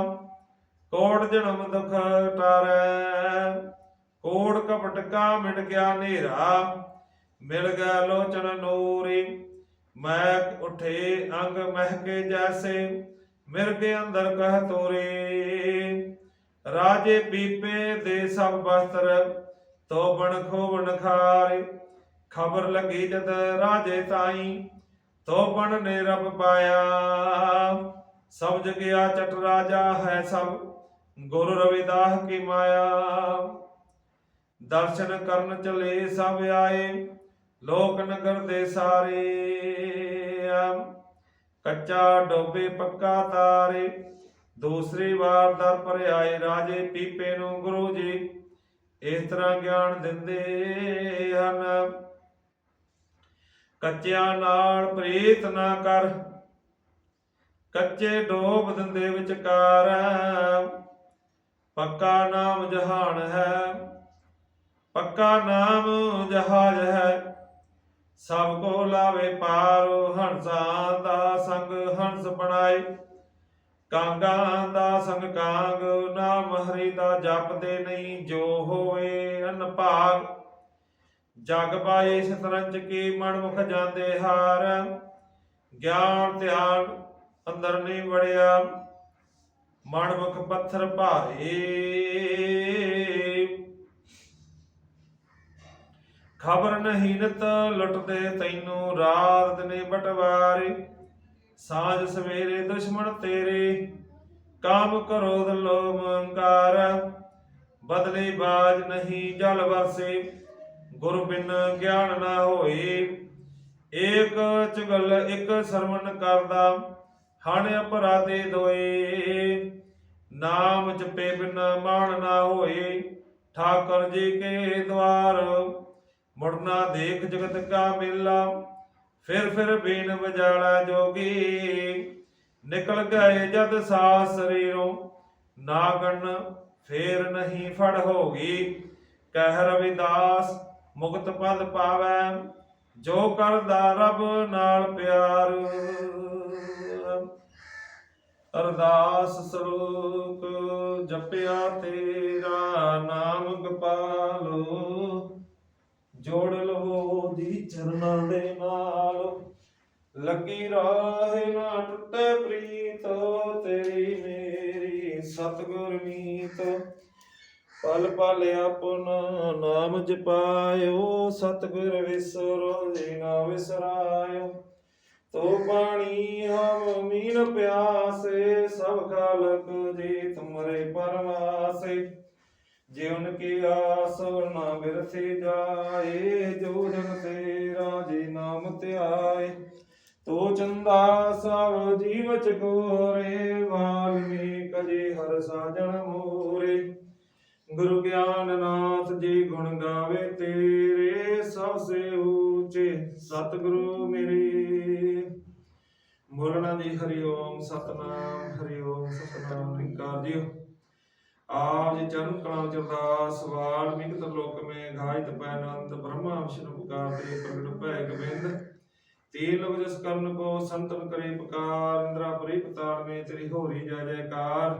ਕੋਟ ਜਨਮ ਦੁਖ ਟਾਰੈ। ਕੋੜ ਕਪਟ ਕਾ ਮਿਟ ਗਿਆ ਨੇਰਾ ਮਿਲ ਗਿਆ ਲੋਚਨ ਨੂਰੀ। ਮਹਿਕ ਉਠੇ ਅੰਗ ਮਹਿਕੇ ਜੈਸੇ ਮਿਰਗੇ ਅੰਦਰ ਕਹਿ ਤੋਰੇ। ਰਾਜੇ ਪੀਪੇ ਦੇ ਸਭ ਬਸਤਰ ਤੋਬਣ ਖੋਬਣ ਖਾਰੇ। ਖਬਰ ਲੱਗੀ ਜਦ ਰਾਜੇ ਤਾਈ ਤੋਬਣ ਨੇ ਰੱਬ ਪਾਇਆ। ਸਮਝ ਗਿਆ ਚਟ ਰਾਜਾ ਹੈ ਸਭ ਗੁਰੂ ਰਵਿਦਾਸ ਕੀ ਮਾਇਆ। ਦਰਸ਼ਨ ਕਰਨ ਚਲੇ ਸਭ ਆਏ ਲੋਕ ਨਗਰ ਦੇ ਸਾਰੇ। ਕੱਚਾ ਡੋਬੇ ਪੱਕਾ ਤਾਰੇ ਦੂਸਰੀ ਵਾਰ ਦਰ ਪਰ ਆਏ। ਰਾਜੇ ਪੀਪੇ ਨੂੰ ਗੁਰੂ ਜੀ ਇਸ ਤਰ੍ਹਾਂ ਗਿਆਨ ਦਿੰਦੇ ਹਨ। ਕੱਚਿਆਂ ਨਾਲ ਪ੍ਰੀਤ ਨਾ ਕਰ ਕੱਚੇ ਡੋਬ ਦਿੰਦੇ ਵਿਚਕਾਰ। ਪੱਕਾ ਨਾਮ ਜਹਾਨ ਹੈ ਪੱਕਾ ਨਾਮ ਜਹਾਜ ਹੈ। ਸਭ ਕੋ ਲਾਵੇ ਪਾਰ ਹੰਸਾਂ ਦਾ ਸੰਗ ਹੰਸ ਬਣਾਏ। ਕਾਂਗਾਂ ਦਾ ਸੰਗ ਕਾਂਗ ਨਾਮ ਹਰੀ ਦਾ ਜਪਦੇ ਨਹੀਂ ਜੋ ਹੋਏ ਅਨਭਾਗ। ਜਗ ਪਾਏ ਸ਼ਤਰੰਜ ਕੀ ਮਨ ਮੁਖ ਜਾਂਦੇ ਹਾਰ। ਗਿਆਨ ਧਿਆਨ ਅੰਦਰ ਨਹੀਂ ਵੜਿਆ ਮਨ ਮੁਖ ਪੱਥਰ ਭਾਰੇ। ਖਬਰ ਨਹੀਂ ਨਿਤ ਲੁੱਟਦੇ ਤੈਨੂੰ ਰਾਤ ਦਿਨੇ ਬਟਵਾਰੇ। ਸਾਂਝ ਸਵੇਰੇ ਦੁਸ਼ਮਣ ਤੇਰੇ ਕਾਮ ਕਰੋਧ ਲੋਭ ਅਹੰਕਾਰ। ਬਦਲੇ ਬਾਜ ਨਹੀਂ ਜਲ ਵਰਸੇ ਗੁਰ ਬਿਨ ਗਿਆਨ ਨਾ ਹੋਏ। ਏਕ ਚੁਗਲ ਇਕ ਸਰਵਣ ਕਰਦਾ ਹਣ ਅਪਰਾਧੇ ਦੋਏ। ਨਾਮ ਜਪੇ ਬਿਨ ਮਾਣ ਨਾ ਹੋਏ ਠਾਕੁਰ ਜੀ ਕੇ ਦਵਾਰ। ਮੁੜਨਾ ਦੇਖ ਜਗਤ ਕਾ ਮੇਲਾ ਫਿਰ ਬੀਨ ਵਜਾਲਾ ਜੋਗੀ। ਨਿਕਲ ਗਏ ਜਦ ਸਾਸ ਸਰੀਰੋਂ ਨਾਗਣ ਫੇਰ ਨਹੀਂ ਫੜ ਹੋਗੀ। ਕਹਿ ਰਵਿਦਾਸ ਮੁਕਤ ਪਦ ਪਾਵੈ ਜੋ ਕਰਦਾ ਰੱਬ ਨਾਲ ਪਿਆਰ। ਅਰਦਾਸ ਸਲੋਕ ਜਪਿਆ ਤੇਰਾ ਨਾਮ ਗੋਪਾਲ। ਜੋੜ ਲਵੋ ਦੀ ਚਰਨਾਂ ਦੇ ਨਾਲ ਲੱਗੀ ਰਾਹ ਨਾ ਟੁੱਟੇ ਪ੍ਰੀਤ। ਤੇਰੀ ਮੇਰੀ ਸਤਿਗੁਰ ਮੀਤ ਪਲ ਪਲ ਆਪਣਾ ਨਾਮ ਜਪਾਇਓ। ਸਤਿਗੁਰ ਵਿਸਰੋ ਜੀ ਨਾ ਵਿਸਰਾਇਓ। ਤੋ ਪਾਣੀ ਹਮ ਮੀਨ ਪਿਆਸੇ ਸਭ ਖਾਲਕ ਜੀ ਤੁਮਰੇ ਪਰਵਾਸੇ। जीवन की आस ना बिरसे जाए जो जन तेरा जी नाम त्याए। तो चंदा सब जीव चकोरे वाल्मीकि जी हर साजन मोरे। गुरु ज्ञान नाथ जी गुण गावे तेरे सबसे ऊंचे सतगुरु मेरे। बोलना जी हरि ओम सतनाम हरि ओम सतनाम निकार जी। आप जी चरण कला चरदास वाल्मीकि त्रिलोक में घाय तपै अनंत ब्रह्मा विष्णु पुकारते प्रगट भय गोविंद। तीन लोग जस कर्ण को संतन करे पुकार। इंद्रापुरी पताल में तेरी होरी जय जयकार।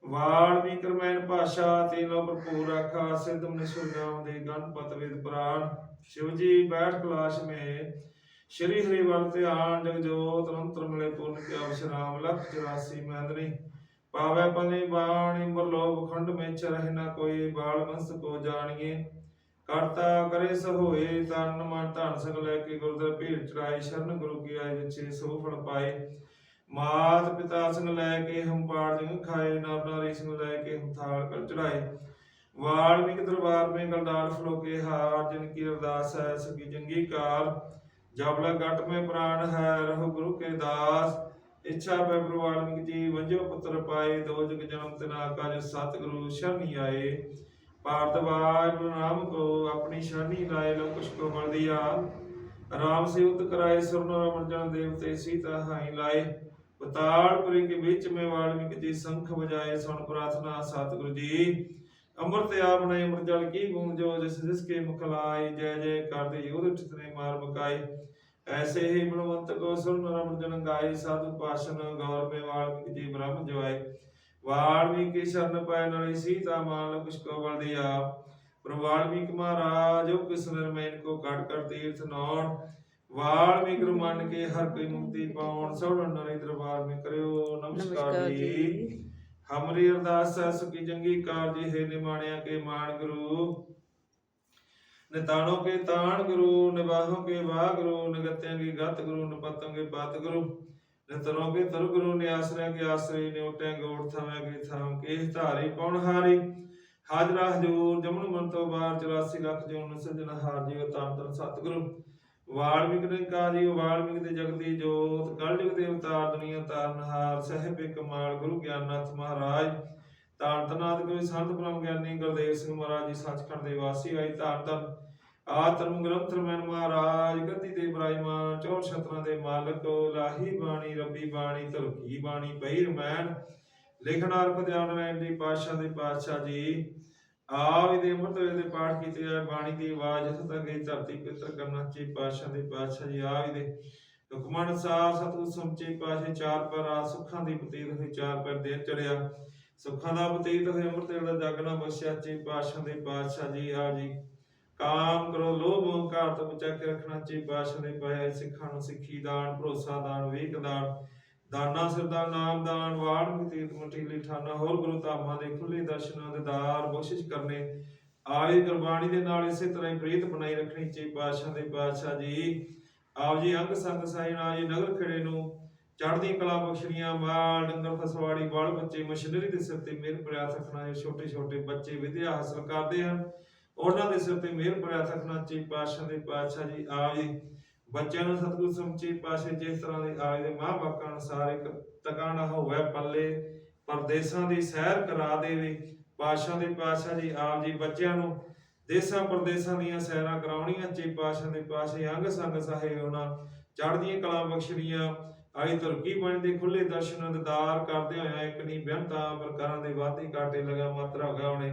वाल्मीकि रामायण भाषा तीन लोग भरपूर आखा। सिद्ध मुनीश्वर नाम दे गणपत वेद पुराण। शिव जी बैठ कैलाश में श्री हरिवल ध्यान। जगजोत अंतर मिले पूर्ण क्या विश्राम। लख 84 महेंद्री पावै पले बाणी बरलोभ खंड में चरह न कोई। बाल वंश को जानिए करता करे सो होए। तन मन धन संग लैके गुरुदर भीड़ चढ़ाई। शरण गुरु की आय विछे सो फल पाए। मात पिता संग लैके हम पाठ जंग खाए। नर नारी संग लैके हम थाल कर चढ़ाए। वाल्मीकि दरबार में गलडाल फलोके हार। जिनकी अरदास है सकी जंगी कार। जब लग घट में प्राण है रहो गुरु के दास। इच्छा पै प्रभु वाल्मीकि जी वंजो पुत्र पाए। दो जग जन्म तिना का जो सतगुरु शरणी आए। भारद्वाज नाम को अपनी शरणी लाए। लो कुछ को बल दिया राम से युद्ध कराए। सुरनो जन देवते सीता हाई लाए। पतालपुरी के बीच में वाल्मीकि जी शंख बजाए। सुन प्रार्थना सतगुरु जी अमृत आपने अमृत जल की बूंद जो जिस जिसके मुख लाए। जय जय कर दे युद्ध ठितने मार बकाए। ऐसे ही गुणवंत को सुन नरम जन गाय। साधु पाशन गौर में वाल्मीकि जी ब्रह्म जवाय। वाल्मीकि शरण पाए नली सीता मान कुछ को बल दिया। प्रभु वाल्मीकि महाराज किस निर्मैन को काट कर तीर्थ नौन। वाल्मीकि मन के हर कोई मुक्ति पाउन। सब नरी दरबार में करियो नमस्कार जी। हमारी अरदास है सुखी जंगी कार जी। हे निमाणिया के मान गुरु निताणों के ताण गुरु। निबाहों के वाह गुरु। निगत्यों की गत गुरु। निपतों के पत गुरु। नितरों के तर गुरु। निआसरे के आश्रय। निउटे गोड़ थावे के थाम के धारी कौन हारी। हाजरा हजूर जमन मन तो बार 84 लाख जून सजन हार जीव तान तन सतगुरु। वाल्मीकि ने कहा जी वाल्मीकि दे जगदी जोत। कल जुग दे अवतार दुनिया तारनहार। सहब कमाल गुरु ज्ञाननाथ महाराज। तान तनाद कोई संत ब्रह्म ज्ञानी गुरदेव सिंह महाराज जी सचखंड दे वासी आई। तान तन आतम ग्रंथ रमैन महाराज गद्दी ते बराईमान। चौर छतरां दे मालक लाही बाणी रब्बी बाणी धरकी बाणी पई रमैन। लिखना रख ध्यान रैन दी पातशाह दे पातशाह जी। आप दे अमृत वेले दे पाठ कीते जाए। बाणी दी आवाज इत्थों तक गई धरती पवित्र करना ची पातशाह दे पातशाह जी। आप दे हुक्म अनुसार सतगुर समचे पातशाह चार पर आ सुखां दी बतीत होई। चार पर दिन चढ़िया सुखां दा बतीत होए। अमृत वेले दा जागना बख्शिया ची पातशाह दे पातशाह जी। आ जी ਕਾਮ ਕਰੋ ਲੋਭ ਹੰਕਾਰ ਤੋਂ ਬਚਾ ਕੇ ਰੱਖਣਾ ਸੱਚੇ ਪਾਤਸ਼ਾਹ ਦੇ ਪਾਏ ਸਿੱਖਾਂ ਨੂੰ ਸਿੱਖੀ ਦਾਨ ਭਰੋਸਾ ਦਾਨ ਵੇਖ ਦਾਨ ਦਾਨਾ ਸਿਰਦਾ ਨਾਮ ਦਾਨ ਵਾੜ ਤੀਰਥ ਮਠੀਲੀ ਠਾਨਾ ਹੋਰ ਗੁਰੂ ਧਾਮਾਂ ਦੇ ਖੁੱਲੇ ਦਰਸ਼ਨਾਂ ਦਿਦਾਰ ਬਖਸ਼ਿਸ਼ ਕਰਨੇ ਆਏ ਗੁਰਬਾਣੀ ਦੇ ਨਾਲ ਇਸੇ ਤਰ੍ਹਾਂ ਹੀ ਪ੍ਰੀਤ ਬਣਾਈ ਰੱਖਣੀ ਸੱਚੇ ਪਾਤਸ਼ਾਹ ਦੇ ਪਾਤਸ਼ਾਹ ਜੀ ਆਪ ਜੀ ਅੰਗ ਸੰਗ ਸਾਇਨਾ ਜੀ ਨਗਰ ਖੇੜੇ ਨੂੰ ਚੜ੍ਹਦੀ ਕਲਾ ਬਖਸ਼ਣੀਆਂ ਮਾਲ ਡੰਗਰ ਫਸਵਾੜੀ ਬਾਲ ਬੱਚੇ ਮਸ਼ੀਨਰੀ ਦੇ ਸਿਰ ਤੇ ਮਿਹਰ ਭਰਿਆ ਰੱਖਣਾ ਜੋ ਛੋਟੇ ਛੋਟੇ ਬੱਚੇ ਵਿਦਿਆ ਹਾਸਲ ਕਰਦੇ ਹਨ ਉਹਨਾਂ ਦੇ ਸਿਰ ਤੇ ਮਿਹਰ ਭਰਿਆ ਰੱਖਣਾ ਸੱਚੇ ਪਾਤਸ਼ਾਹ ਦੇ ਪਾਤਸ਼ਾਹ ਜੀ ਆਪ ਜੀ ਬੱਚਿਆਂ ਨੂੰ ਸਤਿਗੁਰੂ ਸਮਝੇ ਪਾਸੇ ਜਿਸ ਤਰ੍ਹਾਂ ਦੇ ਆਏ ਦੇ ਮਾਂ ਬਾਪਾਂ ਅਨੁਸਾਰ ਇੱਕ ਟਿਕਾਣਾ ਹੋਵੇ ਪੱਲੇ ਪਰਦੇਸਾਂ ਦੀ ਸੈਰ ਕਰਾ ਦੇਵੇ ਪਾਤਸ਼ਾਹ ਦੇ ਪਾਤਸ਼ਾਹ ਜੀ ਆਪ ਜੀ ਬੱਚਿਆਂ ਨੂੰ ਦੇਸਾਂ ਪ੍ਰਦੇਸਾਂ ਦੀਆਂ ਸੈਰਾਂ ਕਰਾਉਣੀਆਂ ਸੱਚੇ ਪਾਤਸ਼ਾਹ ਦੇ ਪਾਸੇ ਅੰਗ ਸੰਗ ਸਾਹਿਬ ਉਹਨਾਂ ਚੜ੍ਹਦੀਆਂ ਕਲਾ ਬਖਸ਼ਣੀਆਂ ਆਈ ਤੁਰਕੀ ਬਣ ਦੇ ਖੁੱਲੇ ਦਰਸ਼ਨ ਦਿਦਾਰ ਕਰਦੇ ਹੋਇਆ ਇੱਕ ਨਹੀਂ ਬੇਅੰਤਾਂ ਪ੍ਰਕਾਰਾਂ ਦੇ ਵਾਧੇ ਕਾਟੇ ਲਗਾ ਮਾਤਰਾ ਗਾਉਣੇ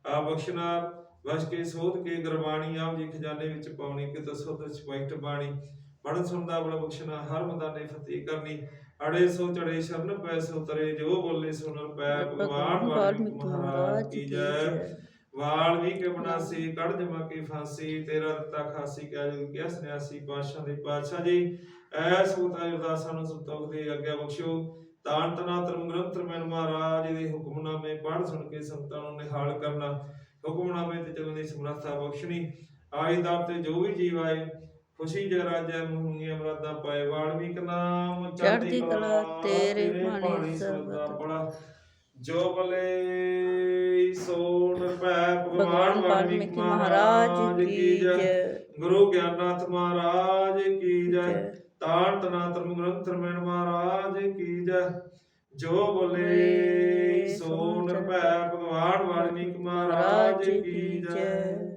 ਆ ਬਖਸ਼ਣਾ ਵਸ ਕੇ ਸੋਧ ਕੇ ਗੁਰਬਾਣੀ ਆਪ ਜੀ ਖਜ਼ਾਨੇ ਵਿੱਚ ਪਾਉਣੀ ਕਿਤੇ ਸੁਧ ਸਪਸ਼ਟ ਬਾਣੀ ਪੜਨ ਸੁਣਦਾ ਬਲ ਬਖਸ਼ਣਾ ਹਰ ਮਦਾਨੇ ਫਤਿਹ ਕਰਨੀ ਅੜੇ ਸੋ ਚੜੇ ਸ਼ਰਨ ਪੈ ਸੋ ਤਰੇ ਜੋ ਬੋਲੇ ਸੁਨਰ ਪੈ ਭਗਵਾਨ ਵਾਲਮੀਕ ਮਹਾਰਾਜ ਕੀ ਜੈ ਵਾਲਮੀਕ ਬਨਾਸੀ ਕੜ ਜਮਾ ਕੀ ਫਾਂਸੀ ਤੇਰਾ ਦਿੱਤਾ ਖਾਸੀ ਕਿਆ ਜੋ ਕਿਆ ਸੰਨਿਆਸੀ ਪਾਤਸ਼ਾਹ ਦੇ ਪਾਤਸ਼ਾਹ ਜੀ ਐ ਸੋਤਾ ਅਰਦਾਸਾਂ ਨੂੰ ਸੰਤੋਖ ਦੇ ਅੱਗੇ ਬਖਸ਼ੋ ਤਾਨ ਤਨਾ ਧਰਮ ਗ੍ਰੰਥ ਰਮਨ ਮਹਾਰਾਜ ਦੇ ਹੁਕਮਨਾਮੇ ਪੜ੍ਹ ਸੁਣ ਕੇ ਸੰਤਾਂ ਨੂੰ ਨਿਹਾਲ ਕਰਨਾ ਹੁਕਮਨਾਮੇ ਤੇ ਚੱਲਣ ਦੀ ਸਮਰੱਥਾ ਬਖਸ਼ਣੀ ਆਈ ਦਰ ਤੇ ਜੋ ਵੀ ਜੀਵ ਆਏ ਖੁਸ਼ੀ ਜੈ ਰਾਜੈ ਮੂੰਗੀਆਂ ਮਰਾਦਾਂ ਪਾਏ ਵਾਲਮੀਕ ਨਾਮ ਚੜ੍ਹਦੀ ਕਲਾ ਤੇਰੇ ਬਾਣੀ ਸਰਦਾ ਪੜਾ ਜੋ ਬਲੇ ਸੋ ਨਿਰਭੈ ਭਗਵਾਨ ਵਾਲਮੀਕ ਮਹਾਰਾਜ ਕੀ ਜੈ ਗੁਰੂ ਗਿਆਨਨਾਥ ਮਹਾਰਾਜ ਕੀ ਜੈ ਤਾਣ ਤਨਾ ਧਰਮ ਗ੍ਰੰਥ ਰਮਨ ਮਹਾਰਾਜ ਕੀ ਜੈ ਜੋ ਬੋਲੇ ਸੋ ਨਿਰਭੈ ਭਗਵਾਨ ਵਾਲਮੀਕ ਮਹਾਰਾਜ ਕੀ ਜੈ।